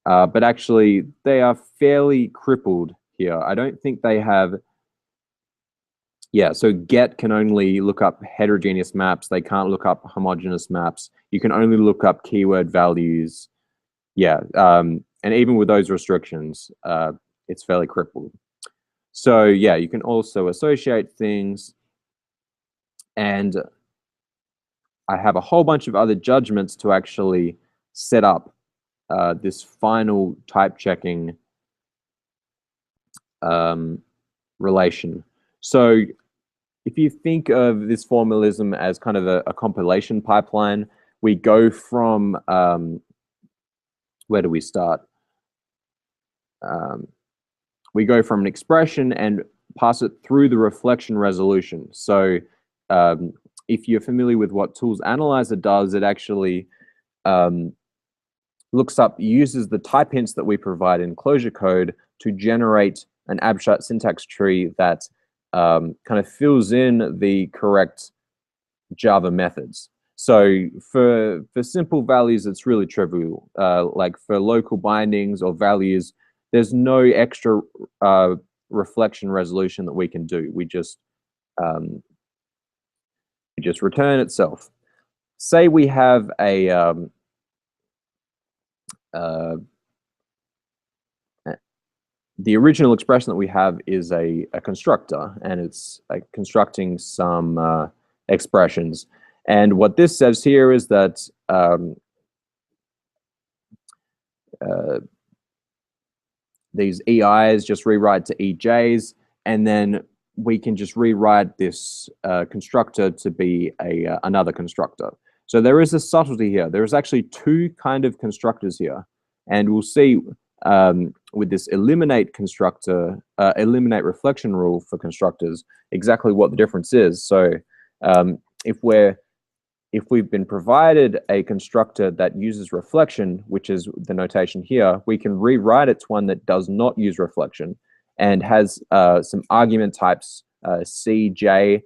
A: But actually, they are fairly crippled here. I don't think they have... Yeah, so get can only look up heterogeneous maps. They can't look up homogeneous maps. You can only look up keyword values. Yeah, and even with those restrictions, it's fairly crippled. So yeah, you can also associate things. And I have a whole bunch of other judgments to actually set up this final type checking relation. So if you think of this formalism as kind of a compilation pipeline, we go from, where do we start? We go from an expression and pass it through the reflection resolution. So if you're familiar with what Tools Analyzer does, it actually looks up, uses the type hints that we provide in Clojure code to generate an abstract syntax tree that kind of fills in the correct Java methods. So for simple values, it's really trivial. Like for local bindings or values, there's no extra reflection resolution that we can do. We just return itself. Say we have a the original expression that we have is a constructor, and it's constructing some expressions. And what this says here is that these EIs just rewrite to EJs, and then we can just rewrite this constructor to be another constructor. So there is a subtlety here. There is actually 2 kind of constructors here, and we'll see with this eliminate constructor, eliminate reflection rule for constructors, exactly what the difference is. So if we've been provided a constructor that uses reflection, which is the notation here, we can rewrite it to one that does not use reflection and has some argument types C, J,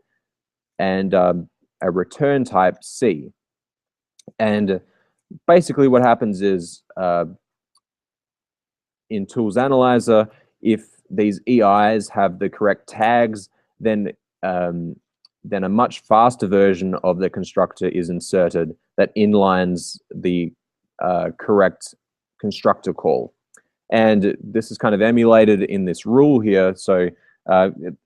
A: and a return type C. And basically what happens is in Tools Analyzer, if these EIs have the correct tags, then a much faster version of the constructor is inserted that inlines the correct constructor call. And this is kind of emulated in this rule here. So the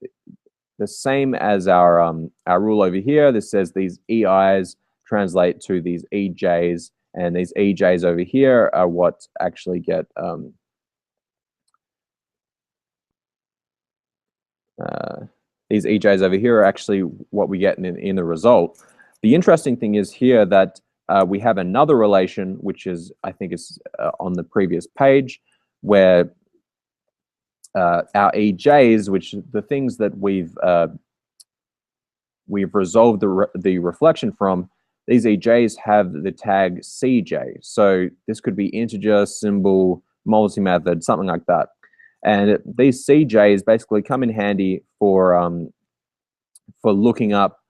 A: same as our rule over here, this says these EIs translate to these EJs, and these EJs over here are what actually get these EJs over here are actually what we get in the result. The interesting thing is here that we have another relation, which is, I think is on the previous page, where our EJs, which the things that we've resolved the reflection from, these EJs have the tag CJ. So this could be integer, symbol, multi-method, something like that. And these CJs basically come in handy for looking up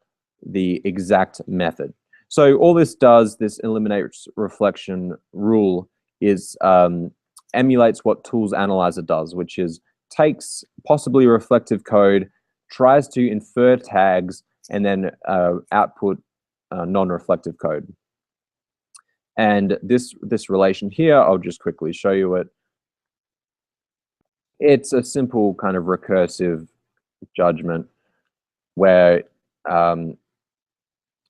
A: the exact method. So all this does, this eliminates reflection rule, is emulates what Tools Analyzer does, which is takes possibly reflective code, tries to infer tags, and then output non-reflective code. And this relation here, I'll just quickly show you it. It's a simple kind of recursive judgment where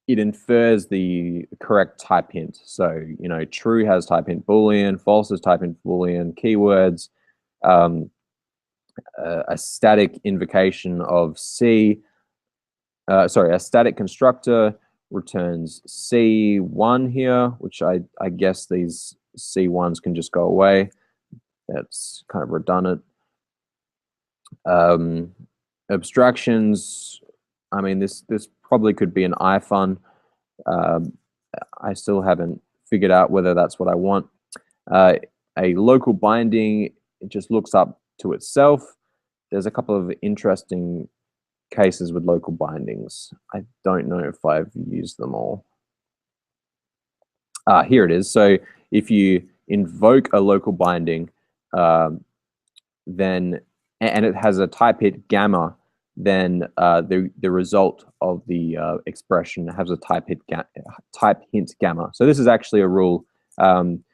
A: it infers the correct type hint. So, you know, true has type hint Boolean, false has type hint Boolean, keywords, a static invocation of C, sorry, a static constructor returns C1 here, which I guess these C1s can just go away. That's kind of redundant. Abstractions, I mean, this probably could be an ifun. I still haven't figured out whether that's what I want. A local binding, it just looks up to itself. There's a couple of interesting cases with local bindings. I don't know if I've used them all. Here it is. So if you invoke a local binding, then, and it has a type hint gamma, then the result of the expression has a type hint gamma. So this is actually a rule, kind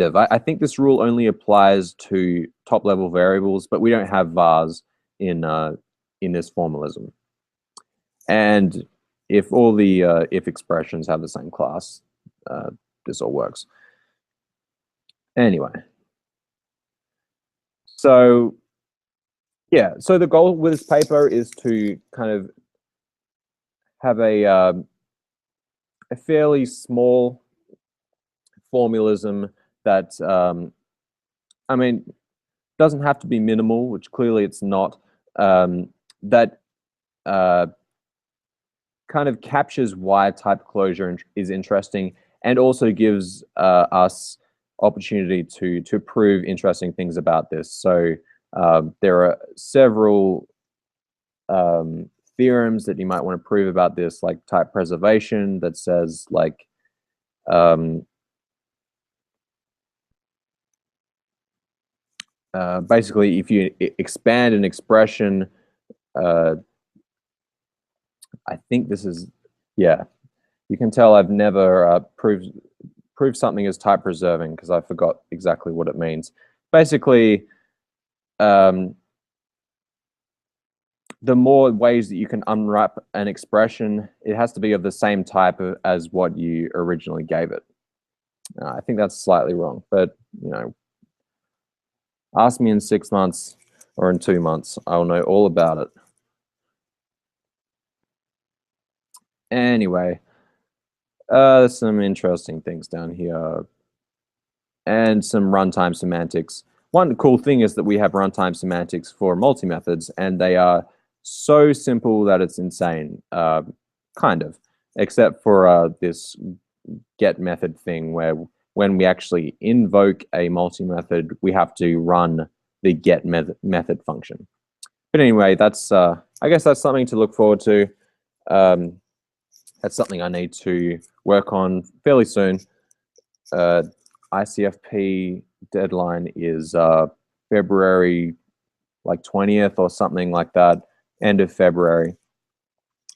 A: of. I think this rule only applies to top-level variables, but we don't have vars in this formalism. And if all the if expressions have the same class, this all works. Anyway, so yeah, so the goal with this paper is to kind of have a fairly small formalism that, I mean, doesn't have to be minimal, which clearly it's not, that kind of captures why type Clojure is interesting, and also gives us opportunity to prove interesting things about this. So there are several theorems that you might want to prove about this, like type preservation, that says like basically if you expand an expression, I think this is, yeah, you can tell I've never proved something as type preserving because I forgot exactly what it means. Basically, the more ways that you can unwrap an expression, it has to be of the same type as what you originally gave it. I think that's slightly wrong, but you know, ask me in 6 months or in 2 months, I'll know all about it. Anyway, there's some interesting things down here and some runtime semantics. One cool thing is that we have runtime semantics for multi-methods, and they are so simple that it's insane, kind of, except for this get method thing where when we actually invoke a multi-method, we have to run the get method function. But anyway, that's I guess that's something to look forward to. That's something I need to work on fairly soon. ICFP deadline is February like 20th or something like that, end of February.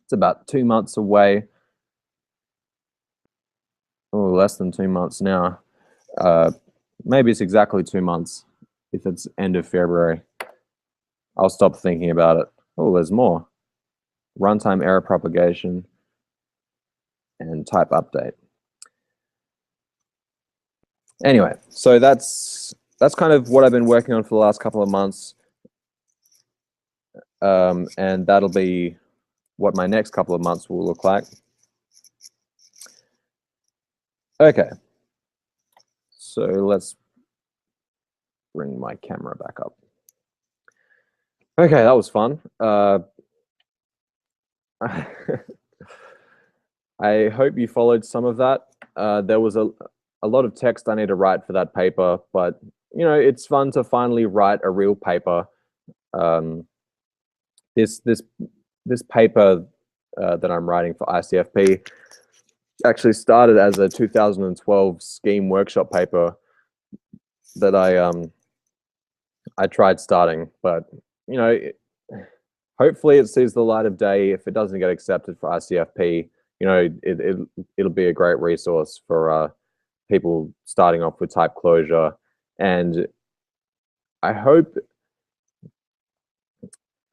A: It's about 2 months away. Oh, less than 2 months now. Maybe it's exactly 2 months if it's end of February. I'll stop thinking about it. Oh, there's more. Runtime error propagation and type update. Anyway, so that's kind of what I've been working on for the last couple of months. And that'll be what my next couple of months will look like. Okay, so let's bring my camera back up. Okay, that was fun. I hope you followed some of that. There was a lot of text I need to write for that paper, but you know, it's fun to finally write a real paper. This paper that I'm writing for ICFP actually started as a 2012 scheme workshop paper that I tried starting, but you know, hopefully it sees the light of day. If it doesn't get accepted for ICFP, it'll be a great resource for people starting off with type Clojure. And I hope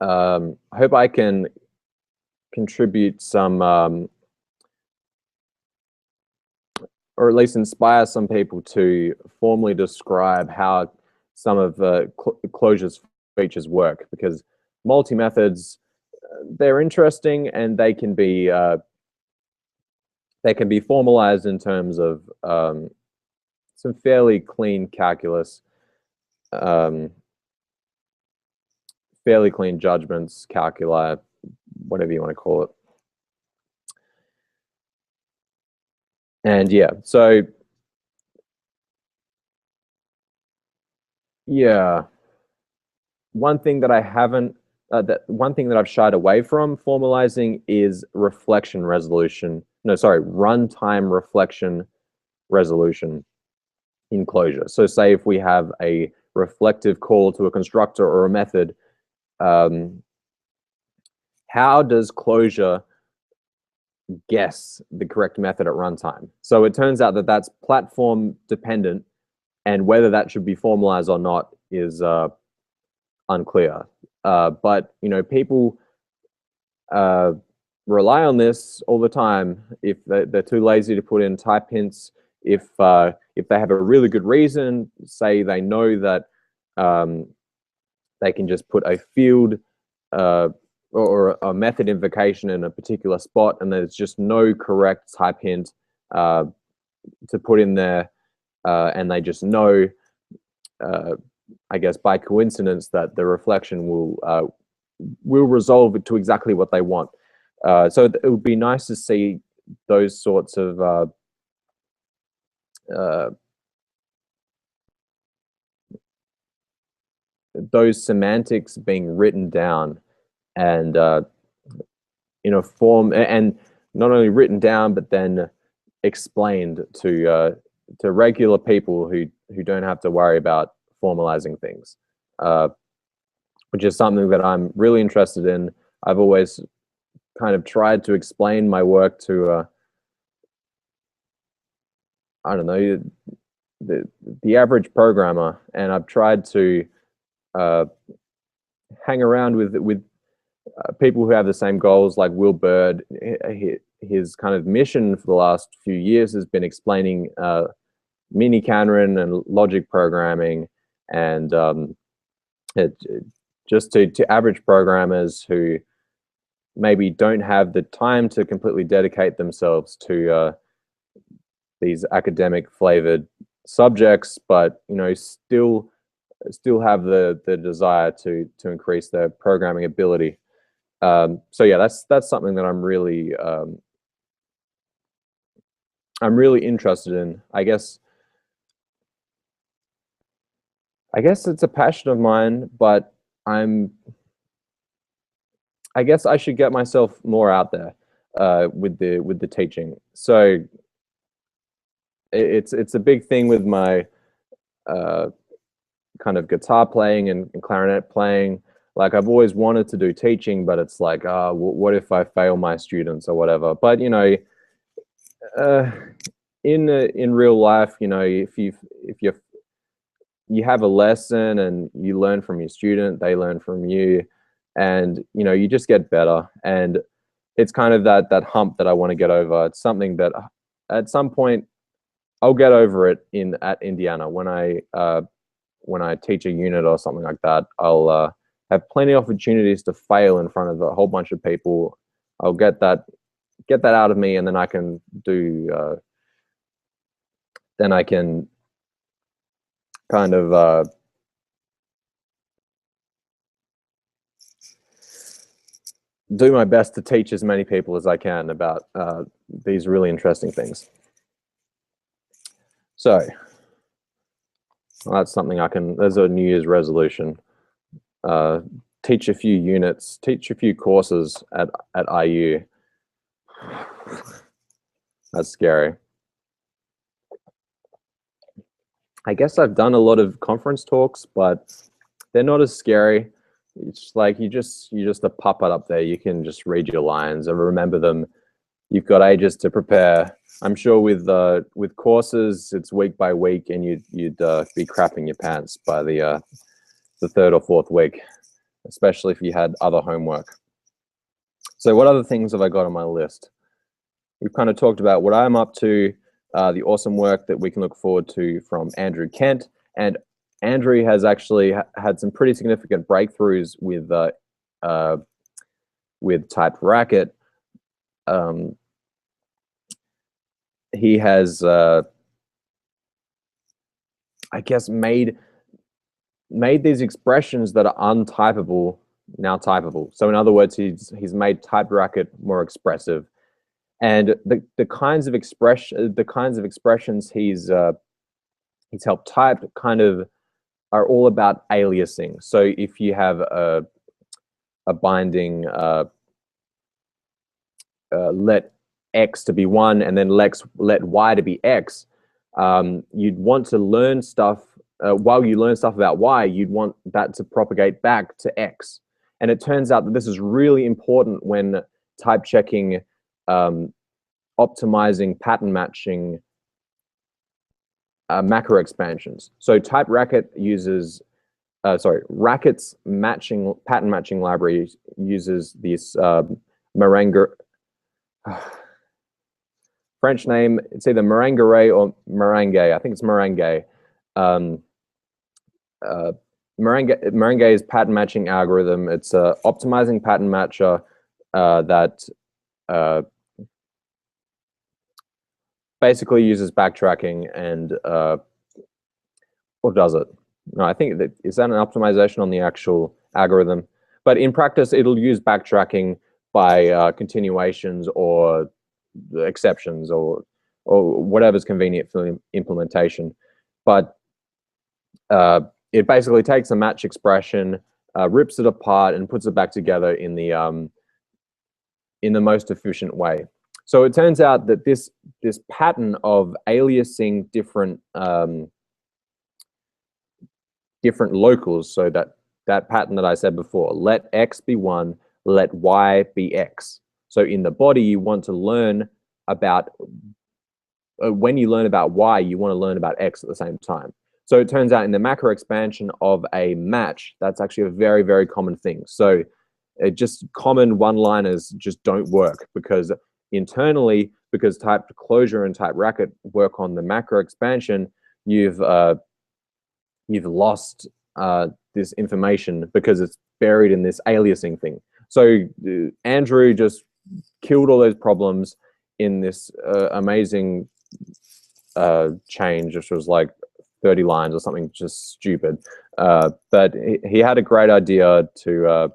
A: I can contribute some, or at least inspire some people to formally describe how some of Clojure's features work, because multi-methods, they're interesting, and they can be formalized in terms of some fairly clean calculus, fairly clean judgments, calculi, whatever you want to call it. And yeah, so yeah, one thing that I haven't, one thing that I've shied away from formalizing is reflection resolution. No, sorry, runtime reflection resolution in Clojure. So say if we have a reflective call to a constructor or a method, how does Clojure guess the correct method at runtime? So it turns out that that's platform dependent, and whether that should be formalized or not is unclear. But people rely on this all the time. If they're too lazy to put in type hints, if they have a really good reason, say they know that they can just put a field or a method invocation in a particular spot, and there's just no correct type hint to put in there, and they just know, I guess by coincidence, that the reflection will resolve it to exactly what they want. So it would be nice to see those sorts of those semantics being written down, and in a form, and not only written down, but then explained to regular people who don't have to worry about formalizing things, which is something that I'm really interested in. I've always kind of tried to explain my work to I don't know, the average programmer, and I've tried to hang around with people who have the same goals, like Will Byrd. His kind of mission for the last few years has been explaining mini Canron and logic programming, and just to average programmers who maybe don't have the time to completely dedicate themselves to these academic flavored subjects, but still have the desire to increase their programming ability. So yeah, that's something that I'm really interested in. I guess it's a passion of mine, but I guess I should get myself more out there with the teaching. So it's a big thing with my kind of guitar playing and clarinet playing. Like, I've always wanted to do teaching, but it's like, what if I fail my students or whatever? But in real life, if you have a lesson and you learn from your student, they learn from you, and you just get better. And it's kind of that hump that I want to get over. It's something that at some point I'll get over it at Indiana when I teach a unit or something like that. I'll have plenty of opportunities to fail in front of a whole bunch of people. I'll get that out of me, and then I can do. Then I can kind of do my best to teach as many people as I can about these really interesting things. So well, that's something I can. There's a New Year's resolution. Teach a few units, teach a few courses at IU. That's scary. I guess I've done a lot of conference talks, but they're not as scary. It's like you just a puppet up there. You can just read your lines and remember them you've got ages to prepare. I'm sure with courses, it's week by week, and you'd be crapping your pants by the third or fourth week, especially if you had other homework. So what other things have I got on my list? We've kind of talked about what I'm up to, the awesome work that we can look forward to from Andrew Kent. And Andrew has actually had some pretty significant breakthroughs with typed Racket. He has, I guess, made these expressions that are untypable now typable. So in other words, he's made typed Racket more expressive, and the kinds of expressions he's helped type kind of are all about aliasing. So if you have a binding let x to be 1 and then let y to be x, you'd want to learn stuff. While you learn stuff about y, you'd want that to propagate back to x. And it turns out that this is really important when type checking, optimizing, pattern matching macro expansions. So typed Racket uses, Racket's pattern matching library uses this meringue. French name, it's either meringue or meringue. I think it's meringue. Meringue's pattern matching algorithm. It's a optimizing pattern matcher that basically uses backtracking and or does it? No, I think is that an optimization on the actual algorithm? But in practice, it'll use backtracking by continuations or the exceptions or whatever's convenient for implementation. But it basically takes a match expression, rips it apart, and puts it back together in the most efficient way. So it turns out that this pattern of aliasing different locals, so that pattern that I said before, let x be 1, let y be x. So in the body, you want to learn about, when you learn about y, you want to learn about x at the same time. So it turns out in the macro expansion of a match, that's actually a very, very common thing. So just common one-liners just don't work, because internally, because typed Clojure and typed Racket work on the macro expansion, you've lost this information because it's buried in this aliasing thing. So Andrew just killed all those problems in this amazing change, which was like 30 lines or something just stupid. But he had a great idea to,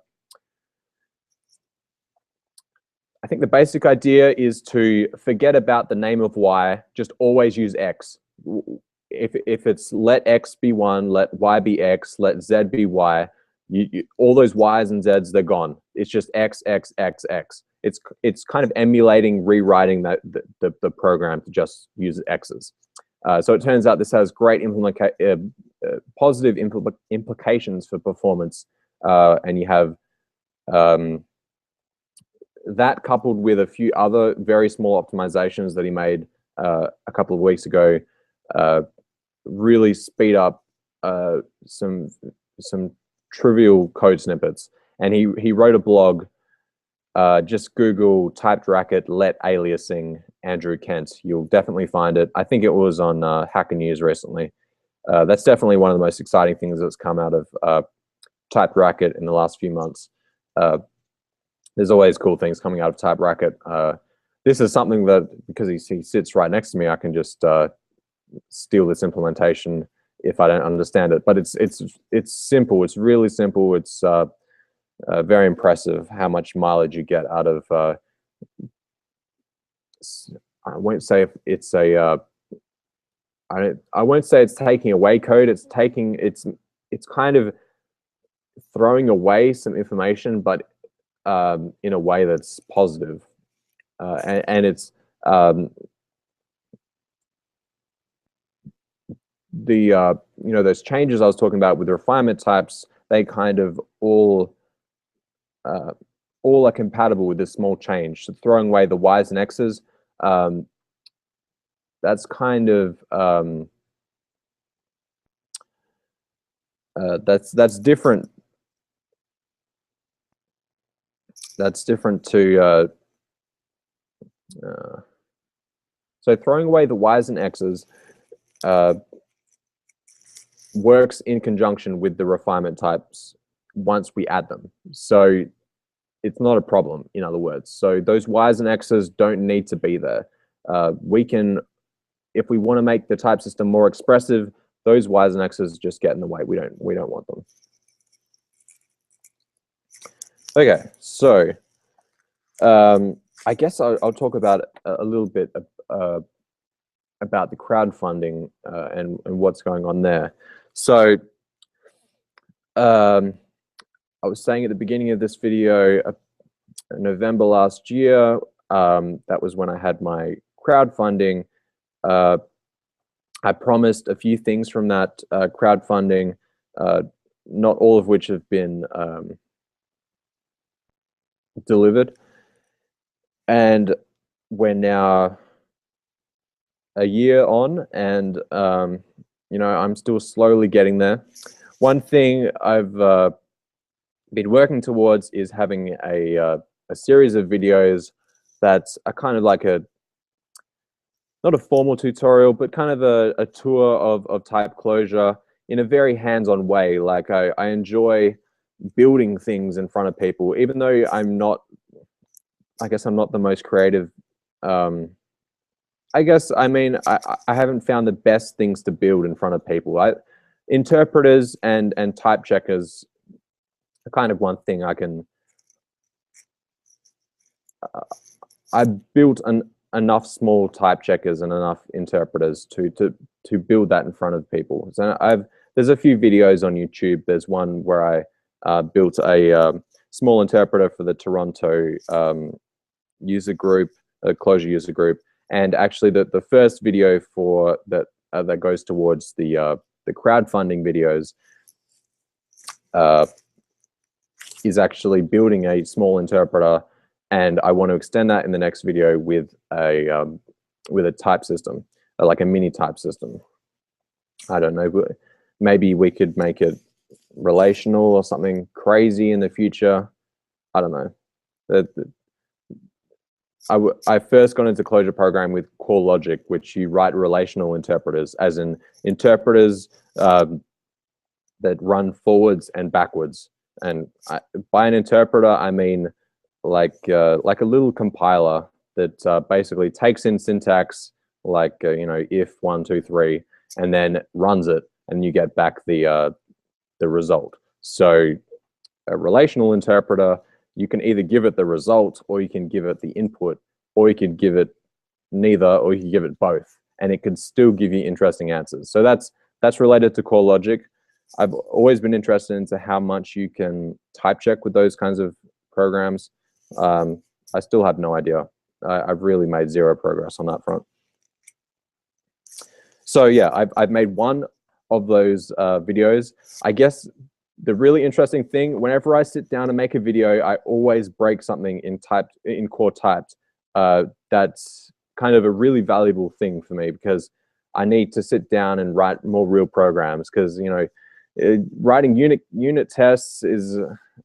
A: I think the basic idea is to forget about the name of y, just always use x. If it's let x be 1, let y be x, let z be y, all those y's and z's, they're gone. It's just x, x, x, x. It's kind of emulating rewriting the program to just use x's. So it turns out this has great positive implications for performance, and you have that coupled with a few other very small optimizations that he made a couple of weeks ago, really speed up some trivial code snippets. And he wrote a blog. Just Google typed Racket let-aliasing Andrew Kent. You'll definitely find it. I think it was on Hacker News recently. That's definitely one of the most exciting things that's come out of typed Racket in the last few months. There's always cool things coming out of typed Racket. This is something that, because he sits right next to me, I can just steal this implementation if I don't understand it. But it's simple. It's really simple. It's very impressive how much mileage you get out of. I won't say it's a. I won't say it's taking away code. It's kind of throwing away some information, but in a way that's positive, and it's those changes I was talking about with the refinement types. They kind of all all are compatible with this small change. So throwing away the Y's and X's, that's kind of that's different. That's different to so throwing away the Y's and X's works in conjunction with the refinement types once we add them. So it's not a problem, in other words. So those Y's and X's don't need to be there. We can, if we want to make the type system more expressive, those Y's and X's just get in the way. We don't want them. Okay, so I guess I'll talk about a little bit about the crowdfunding and what's going on there. So I was saying at the beginning of this video, November last year, that was when I had my crowdfunding. I promised a few things from that crowdfunding, not all of which have been delivered. And we're now a year on, and you know, I'm still slowly getting there. One thing I've been working towards is having a series of videos that's a kind of like not a formal tutorial, but kind of a tour of type Clojure in a very hands-on way. Like I enjoy building things in front of people, even though I guess I'm not the most creative. I guess, I mean, I haven't found the best things to build in front of people. Interpreters and type checkers are kind of one thing I can. I built enough small type checkers and enough interpreters to build that in front of people. So there's a few videos on YouTube. There's one where I built a small interpreter for the Toronto user group, Clojure user group. And actually, the first video for that that goes towards the crowdfunding videos is actually building a small interpreter, and I want to extend that in the next video with a type system, like a mini type system. I don't know, maybe we could make it relational or something crazy in the future. I don't know. I first got into Clojure program with core logic, which you write relational interpreters, as in interpreters that run forwards and backwards. And by an interpreter, I mean like a little compiler that basically takes in syntax, like you know, if 1, 2, 3, and then runs it, and you get back the result. So a relational interpreter, you can either give it the result, or you can give it the input, or you can give it neither, or you can give it both, and it can still give you interesting answers. So that's related to core logic. I've always been interested into how much you can type check with those kinds of programs. I still have no idea. I've really made zero progress on that front. So yeah, I've made one of those videos. I guess the really interesting thing, whenever I sit down and make a video, I always break something in core typed. That's kind of a really valuable thing for me, because I need to sit down and write more real programs, because you know, writing unit tests is,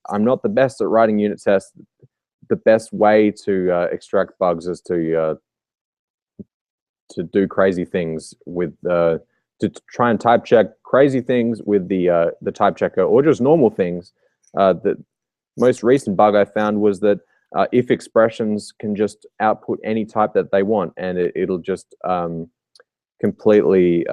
A: I'm not the best at writing unit tests. The best way to extract bugs is to do crazy things with to try and type check crazy things with the type checker, or just normal things. The most recent bug I found was that if expressions can just output any type that they want, and it'll just completely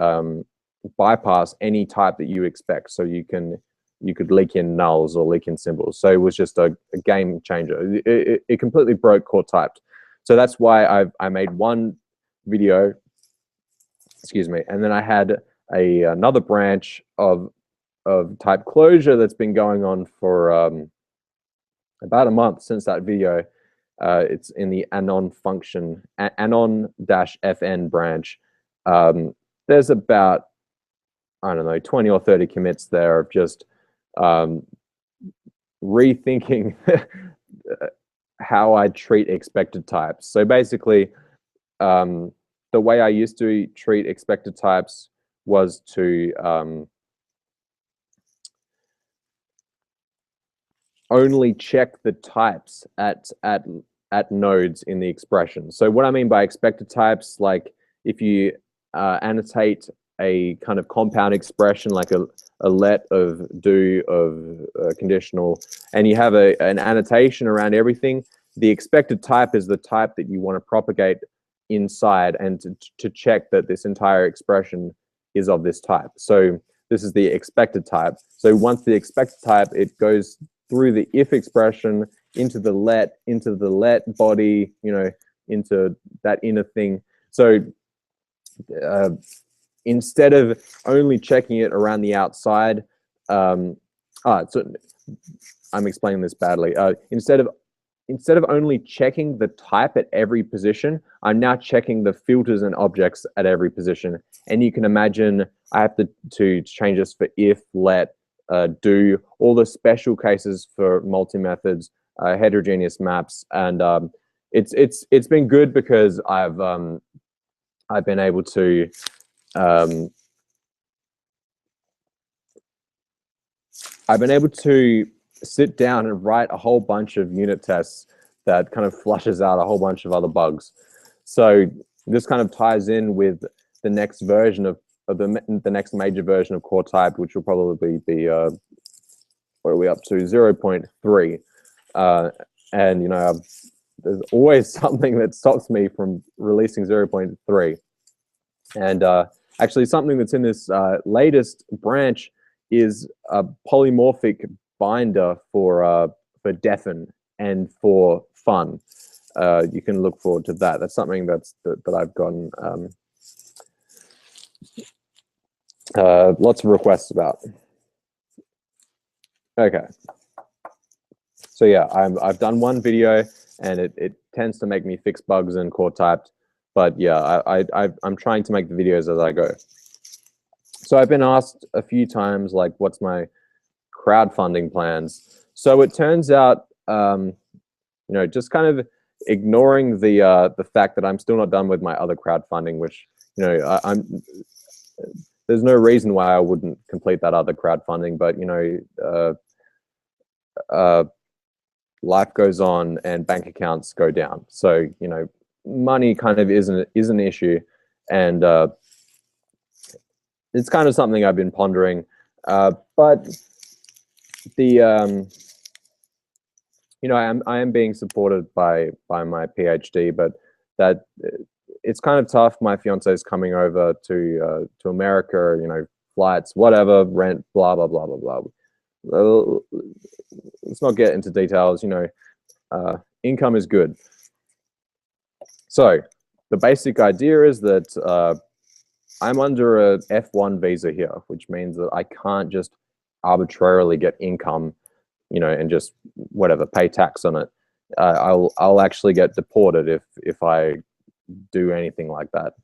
A: bypass any type that you expect. So you could leak in nulls or leak in symbols. So it was just a game changer. It completely broke core typed. So that's why I made one video, excuse me, and then I had another branch of type Clojure that's been going on for about a month since that video. It's in the anon function, anon-fn branch. There's about, I don't know, 20 or 30 commits there of just rethinking how I treat expected types. So basically, the way I used to treat expected types was to only check the types at nodes in the expression. So what I mean by expected types, like if you annotate a kind of compound expression like a let of do of conditional, and you have an annotation around everything, the expected type is the type that you want to propagate inside and to check that this entire expression is of this type. So this is the expected type. So once the expected type, it goes through the if expression into the let body, you know, into that inner thing. So instead of only checking it around the outside, so I'm explaining this badly. Instead of only checking the type at every position, I'm now checking the filters and objects at every position. And you can imagine I have to change this for if, let, do, all the special cases for multi-methods, heterogeneous maps, and it's been good because I've been able to sit down and write a whole bunch of unit tests that kind of flushes out a whole bunch of other bugs. So this kind of ties in with the next version of the next major version of core.typed, which will probably be what are we up to, 0.3. And you know, there's always something that stops me from releasing 0.3. And actually, something that's in this latest branch is a polymorphic binder for defen and for fun. You can look forward to that. That's something that I've gotten lots of requests about. Okay. So yeah, I've done one video, and it tends to make me fix bugs in core.typed. But yeah, I'm trying to make the videos as I go. So I've been asked a few times, like, what's my crowdfunding plans? So it turns out, you know, just kind of ignoring the fact that I'm still not done with my other crowdfunding, which, you know, there's no reason why I wouldn't complete that other crowdfunding, but, you know, life goes on and bank accounts go down. So, you know, money kind of is an issue, and it's kind of something I've been pondering. But the you know, I am being supported by my PhD, but that it's kind of tough. My fiance is coming over to America. You know, flights, whatever, rent, blah blah blah blah blah. Let's not get into details. You know, income is good. So the basic idea is that I'm under a F1 visa here, which means that I can't just arbitrarily get income, you know, and just whatever, pay tax on it. I'll actually get deported if I do anything like that.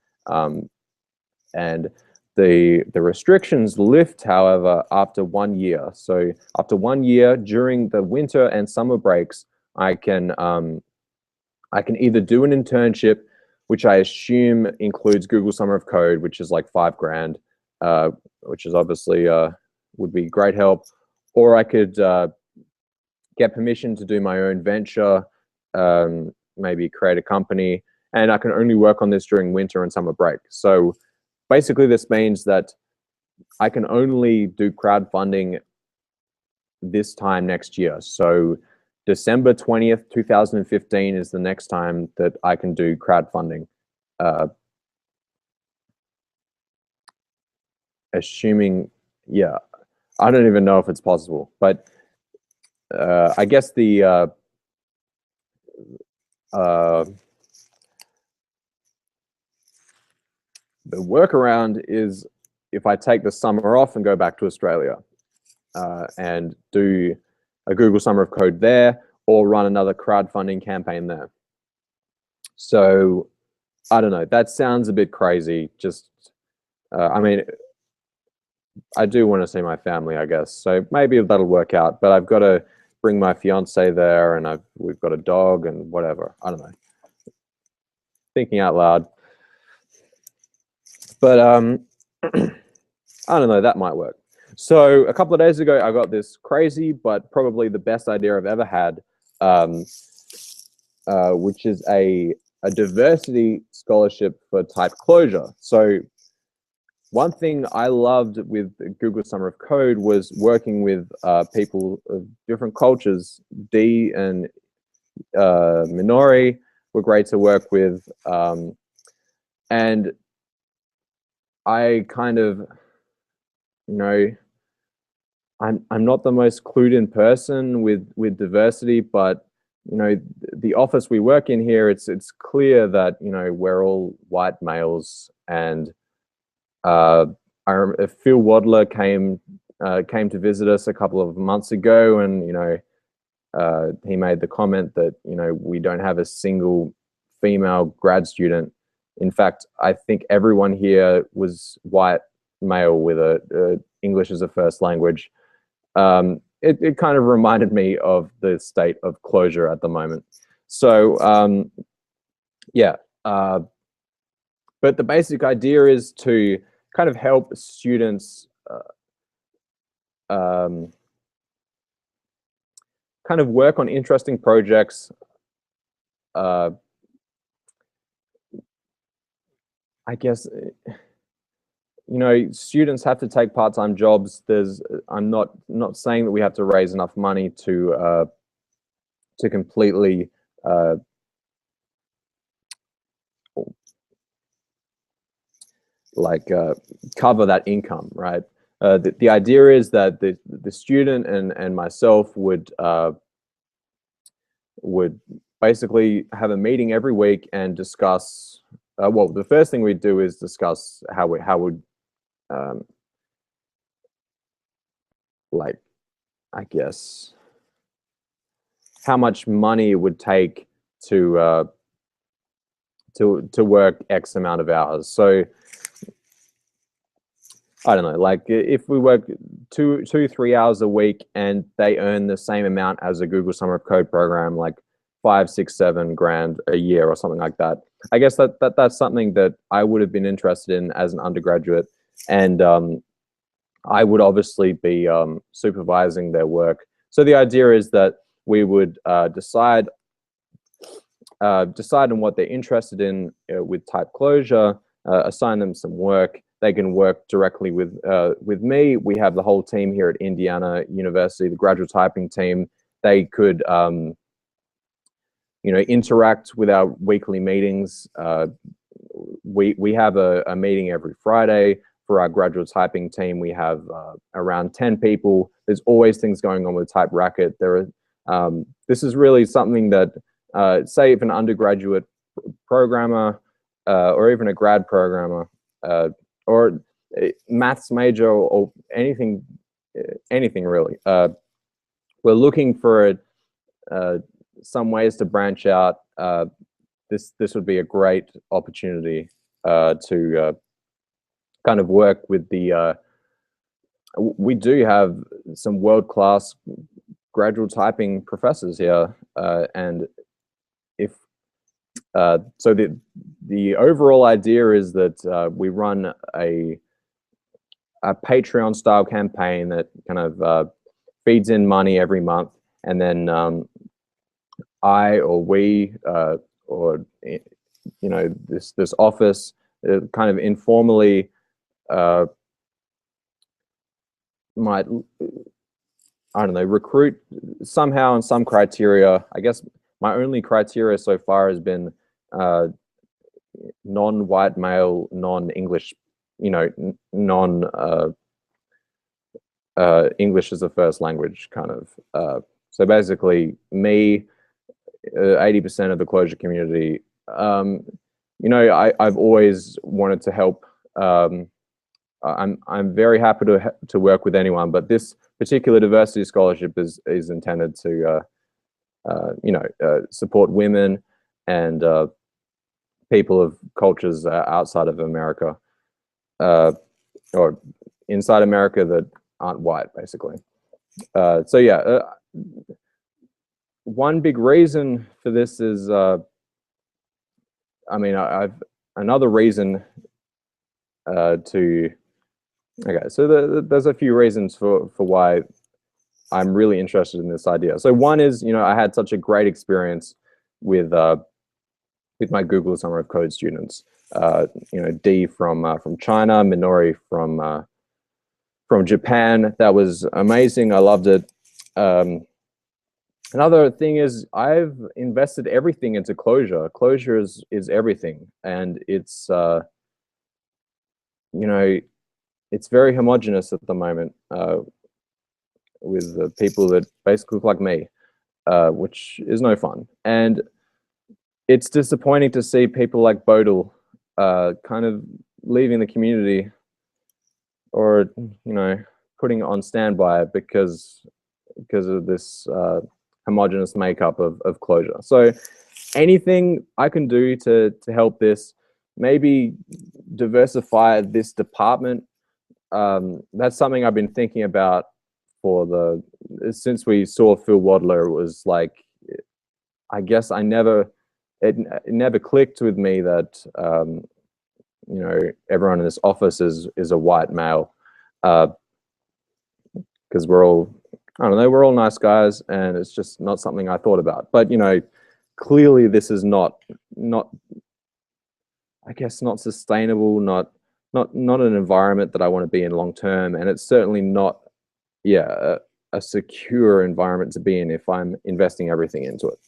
A: And the restrictions lift, however, after 1 year. So after 1 year, during the winter and summer breaks, I can either do an internship, which I assume includes Google Summer of Code, which is like $5 grand, which is obviously would be great help, or I could get permission to do my own venture, maybe create a company, and I can only work on this during winter and summer break. So basically this means that I can only do crowdfunding this time next year. So December 20th, 2015 is the next time that I can do crowdfunding. Assuming, yeah, I don't even know if it's possible, but I guess the workaround is if I take the summer off and go back to Australia and do a Google Summer of Code there, or run another crowdfunding campaign there. So I don't know, that sounds a bit crazy. Just, I mean, I do want to see my family, I guess. So maybe that'll work out, but I've got to bring my fiance there, and we've got a dog and whatever. I don't know. Thinking out loud. But I don't know, that might work. So a couple of days ago, I got this crazy, but probably the best idea I've ever had, which is a diversity scholarship for typed Clojure. So one thing I loved with Google Summer of Code was working with people of different cultures. Dee and Minori were great to work with. And I kind of, you know, I'm not the most clued in person with diversity, but you know, the office we work in here, it's clear that, you know, we're all white males. And I remember Phil Wadler came to visit us a couple of months ago, and you know, he made the comment that, you know, we don't have a single female grad student. In fact, I think everyone here was white male with a English as a first language. It kind of reminded me of the state of Clojure at the moment. So yeah, but the basic idea is to kind of help students kind of work on interesting projects. I guess, you know, students have to take part-time jobs. I'm not saying that we have to raise enough money to completely cover that income, right? The idea is that the student and myself would basically have a meeting every week and discuss. Well, the first thing we do is discuss how would like, I guess, how much money it would take to work X amount of hours. So I don't know, like if we work 3 hours a week and they earn the same amount as a Google Summer of Code program, like 5, 6, 7 grand a year or something like that. I guess that's something that I would have been interested in as an undergraduate, and I would obviously be supervising their work. So the idea is that we would decide on what they're interested in with typed Clojure, assign them some work. They can work directly with me. We have the whole team here at Indiana University, the graduate typing team. They could you know, interact with our weekly meetings. We have a meeting every Friday for our graduate typing team. We have around 10 people. There's always things going on with Type Racket. This is really something that, say if an undergraduate programmer or even a grad programmer or maths major or anything really, we're looking for some ways to branch out. This would be a great opportunity to kind of work with the. We do have some world-class graduate typing professors here, and if so, the overall idea is that we run a Patreon-style campaign that kind of feeds in money every month, and then I or we or you know, this office kind of informally might, I don't know, recruit somehow on some criteria. I guess my only criteria so far has been non-white male, non-English, you know, English as a first language kind of. So basically me, 80% of the Clojure community. You know, I've always wanted to help. I'm very happy to work with anyone, but this particular diversity scholarship is intended to you know, support women and people of cultures outside of America, or inside America that aren't white, basically. So yeah, one big reason for this is, I mean, I've another reason to. Okay, so there's a few reasons for why I'm really interested in this idea. So one is, I had such a great experience with my Google Summer of Code students. D from China, Minori from Japan. That was amazing. I loved it. Another thing is I've invested everything into Clojure. Clojure is everything, and it's it's very homogenous at the moment with the people that basically look like me, which is no fun. And it's disappointing to see people like Bodil kind of leaving the community, or putting it on standby because of this homogeneous makeup of Clojure. So anything I can do to help this, maybe diversify this department. That's something I've been thinking about since we saw Phil Wadler. It was like, I guess it never clicked with me that everyone in this office is a white male, because we're all, I don't know, we're all nice guys, and it's just not something I thought about. But clearly this is not I guess not sustainable, not an environment that I want to be in long term, and it's certainly not a secure environment to be in if I'm investing everything into it.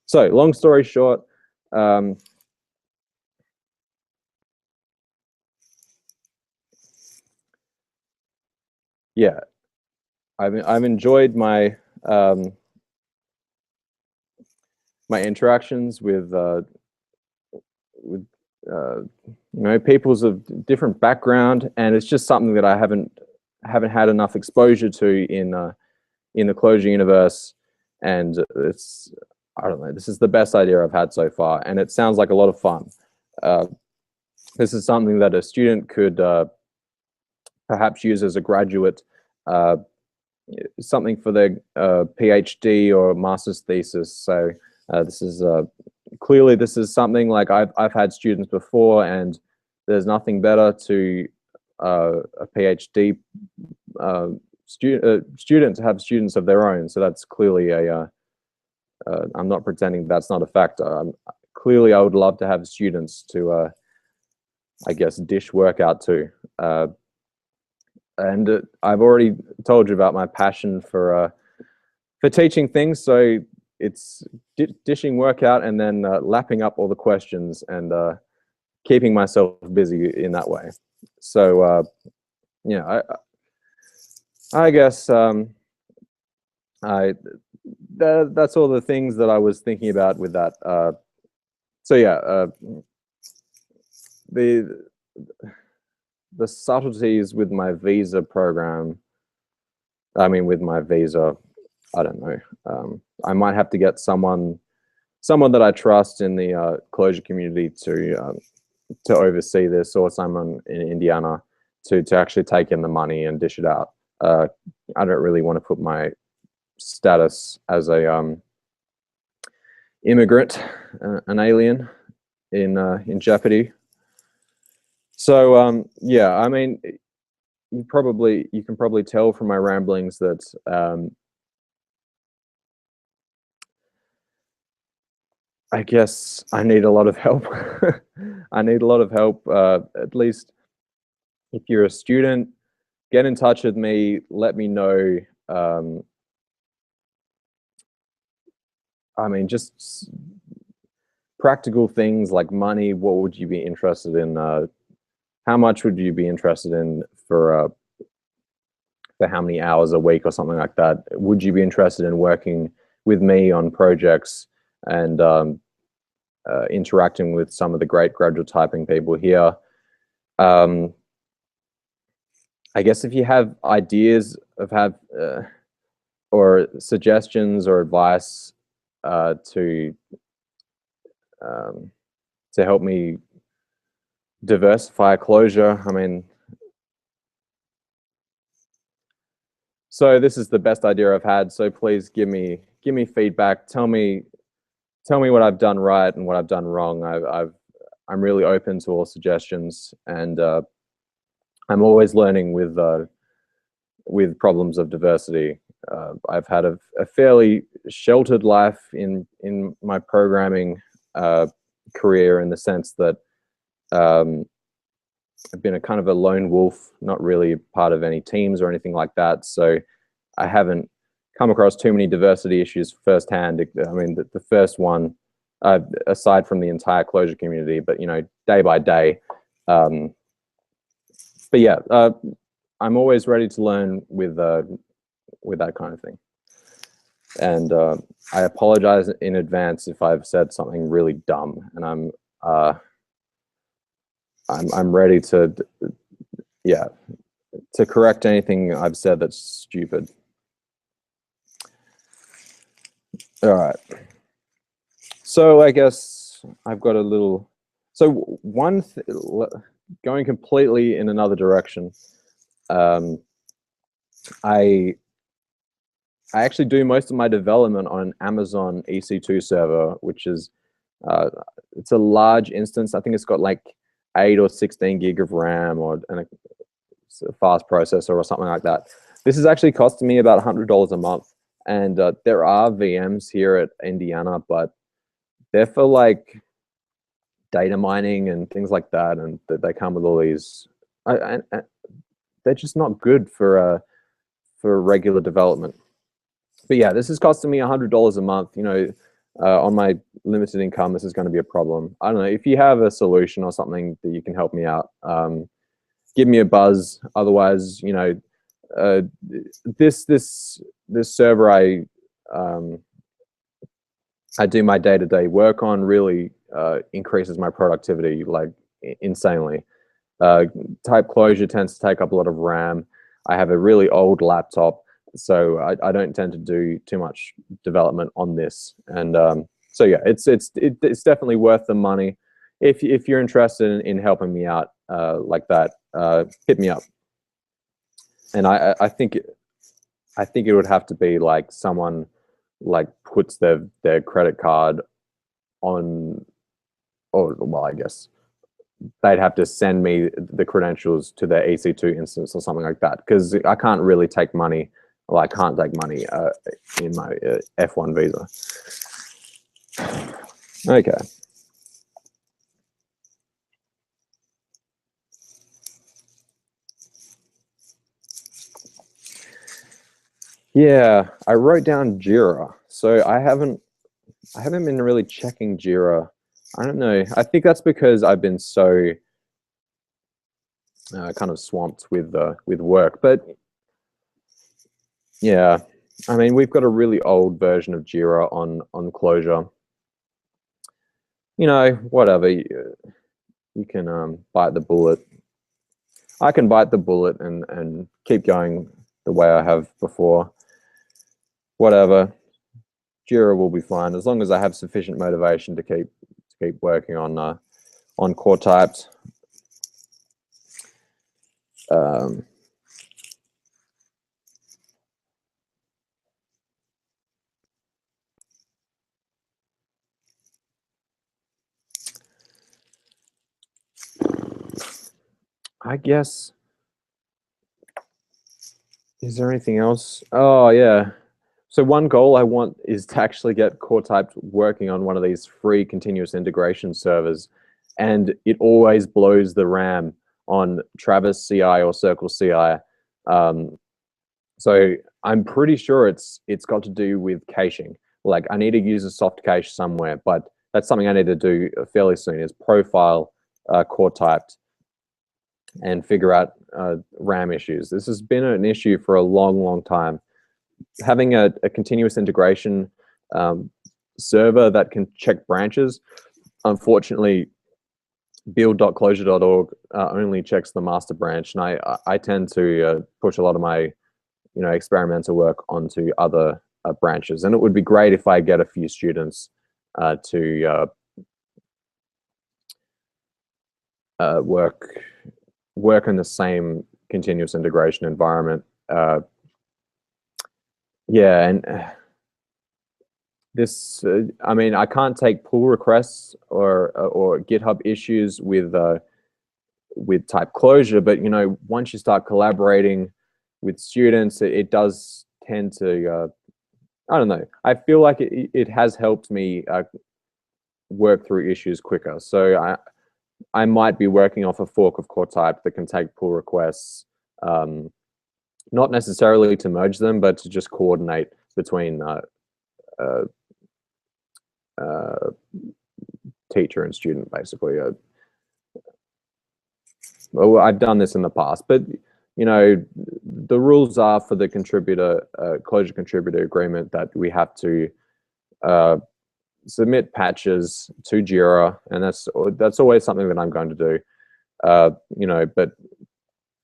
A: So long story short, yeah, I've enjoyed my my interactions with peoples of different background, and it's just something that I haven't had enough exposure to in the Clojure universe. And I don't know, this is the best idea I've had so far, and it sounds like a lot of fun. This is something that a student could perhaps use as a graduate, something for their PhD or master's thesis. So this is clearly, this is something like I've had students before, and there's nothing better to a PhD student to have students of their own. So that's clearly I'm not pretending that's not a factor. Clearly, I would love to have students to, I guess, dish work out to. And I've already told you about my passion for teaching things. So it's dishing work out and then lapping up all the questions and keeping myself busy in that way. So I guess that's all the things that I was thinking about with that. So yeah, the subtleties with my visa program. I mean, with my visa, I don't know. I might have to get someone that I trust in the Clojure community to oversee this, or someone in Indiana to actually take in the money and dish it out. I don't really want to put my status as a immigrant, an alien, in jeopardy. So yeah, I mean, you can probably tell from my ramblings that I guess I need a lot of help. I need a lot of help. At least if you're a student, get in touch with me. Let me know. I mean, just practical things like money. What would you be interested in? How much would you be interested in for how many hours a week or something like that? Would you be interested in working with me on projects and interacting with some of the great graduate typing people here? I guess if you have ideas or suggestions or advice to help me diversify Clojure, I mean, So this is the best idea I've had. So please give me feedback. Tell me what I've done right and what I've done wrong. I'm really open to all suggestions, and I'm always learning with problems of diversity. I've had a fairly sheltered life in my programming career, in the sense that I've been a kind of a lone wolf, not really part of any teams or anything like that. So I haven't come across too many diversity issues firsthand. I mean, the first one, aside from the entire Clojure community, but day by day. But yeah, I'm always ready to learn with that kind of thing. And I apologize in advance if I've said something really dumb, and I'm ready to, yeah, to correct anything I've said that's stupid. All right. So I guess I've got a little. So going completely in another direction. I actually do most of my development on an Amazon EC2 server, which is it's a large instance. I think it's got like 8 or 16 gig of RAM and a fast processor or something like that. This is actually costing me about $100 a month. And there are VMs here at Indiana, but they're for like data mining and things like that, and they come with all these. They're just not good for regular development. But yeah, this is costing me $100 a month. On my limited income, this is going to be a problem. I don't know if you have a solution or something that you can help me out. Give me a buzz. Otherwise, this server I do my day-to-day work on really increases my productivity like insanely. Type Clojure tends to take up a lot of RAM. I have a really old laptop, so I don't tend to do too much development on this. And so yeah, it's definitely worth the money. If you're interested in helping me out like that, hit me up. And I think it would have to be like someone like puts their credit card on, or well, I guess they'd have to send me the credentials to their EC2 instance or something like that, because I can't really take money. Well, I can't take money in my F1 visa. Okay. Yeah, I wrote down Jira. So I haven't been really checking Jira. I don't know. I think that's because I've been so kind of swamped with work. But yeah, I mean, we've got a really old version of Jira on Clojure. Whatever. You can bite the bullet. I can bite the bullet and keep going the way I have before. Whatever. Jira will be fine as long as I have sufficient motivation to keep working on core.typed. I guess. Is there anything else? Oh yeah. So one goal I want is to actually get core.typed working on one of these free continuous integration servers, and it always blows the RAM on Travis CI or Circle CI. So I'm pretty sure it's got to do with caching. Like I need to use a soft cache somewhere, but that's something I need to do fairly soon. Is profile core.typed and figure out RAM issues. This has been an issue for a long, long time. Having a continuous integration server that can check branches, unfortunately, build.clojure.org only checks the master branch, and I tend to push a lot of my experimental work onto other branches. And it would be great if I get a few students to work in the same continuous integration environment. yeah, and this, I mean, I can't take pull requests or GitHub issues with type Clojure, but you know, once you start collaborating with students, it does tend to, I don't know. I feel like it has helped me work through issues quicker. So I might be working off a fork of core.typed that can take pull requests, not necessarily to merge them, but to just coordinate between teacher and student, basically. Well, I've done this in the past, but you know, the rules are for the contributor Clojure contributor agreement that we have to submit patches to Jira, and that's always something that I'm going to do. You know, but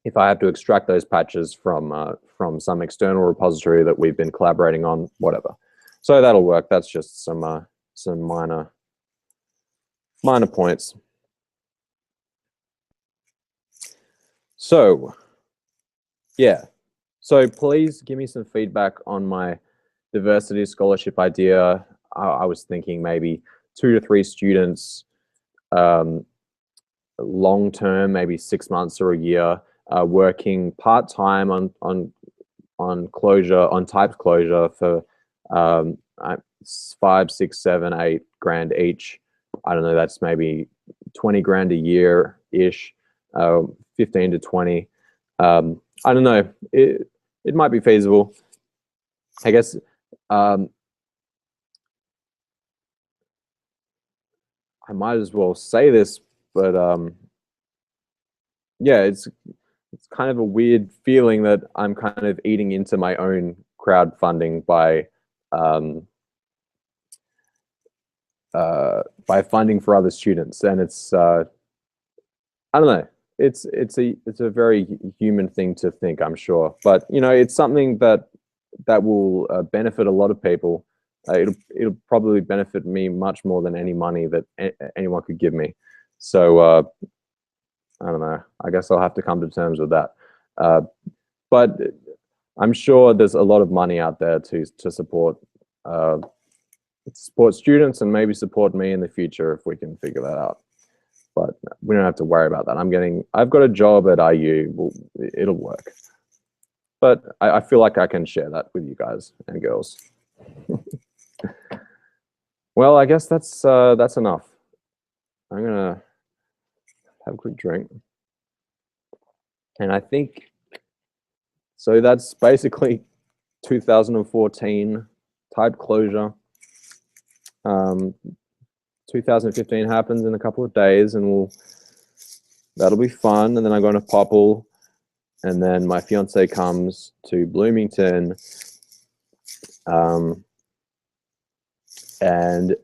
A: if I have to extract those patches from some external repository that we've been collaborating on, whatever, so that'll work. That's just some minor points. So yeah, so please give me some feedback on my diversity scholarship idea. I was thinking maybe 2 to 3 students, long term, maybe 6 months or a year, working part time on Clojure, on typed Clojure for 5, 6, 7, 8 grand each. I don't know. That's maybe 20 grand a year ish, 15 to 20. I don't know. It might be feasible. I guess. I might as well say this, but yeah, it's kind of a weird feeling that I'm kind of eating into my own crowdfunding by funding for other students, and it's I don't know. It's a very human thing to think, I'm sure, but you know, it's something that will benefit a lot of people. It'll probably benefit me much more than any money that anyone could give me. So I don't know. I guess I'll have to come to terms with that. But I'm sure there's a lot of money out there to support students and maybe support me in the future if we can figure that out. But we don't have to worry about that. I've got a job at IU. It'll work. But I feel like I can share that with you guys and girls. Well, I guess that's enough. I'm gonna have a quick drink, and I think so. That's basically 2014 typed Clojure. 2015 happens in a couple of days, and that'll be fun. And then I'm going to Popple, and then my fiance comes to Bloomington. And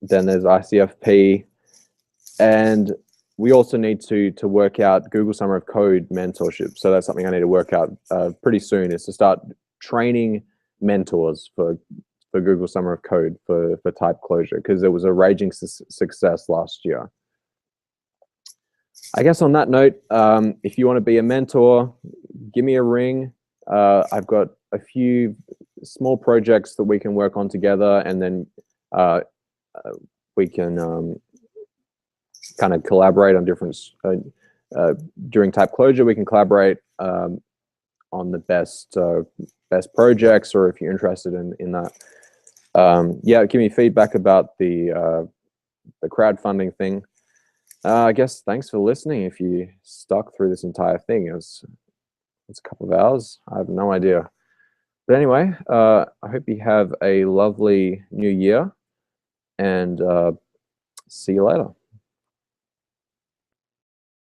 A: then there's ICFP, and we also need to work out Google Summer of Code mentorship. So that's something I need to work out pretty soon, is to start training mentors for Google Summer of Code for typed Clojure, because it was a raging success last year. I guess on that note, if you want to be a mentor, give me a ring. I've got a few small projects that we can work on together, and then we can kind of collaborate on different during typed Clojure. We can collaborate on the best projects, or if you're interested in that. Yeah, give me feedback about the crowdfunding thing. I guess thanks for listening. If you stuck through this entire thing, it's a couple of hours. I have no idea. But anyway, I hope you have a lovely new year, and see you later.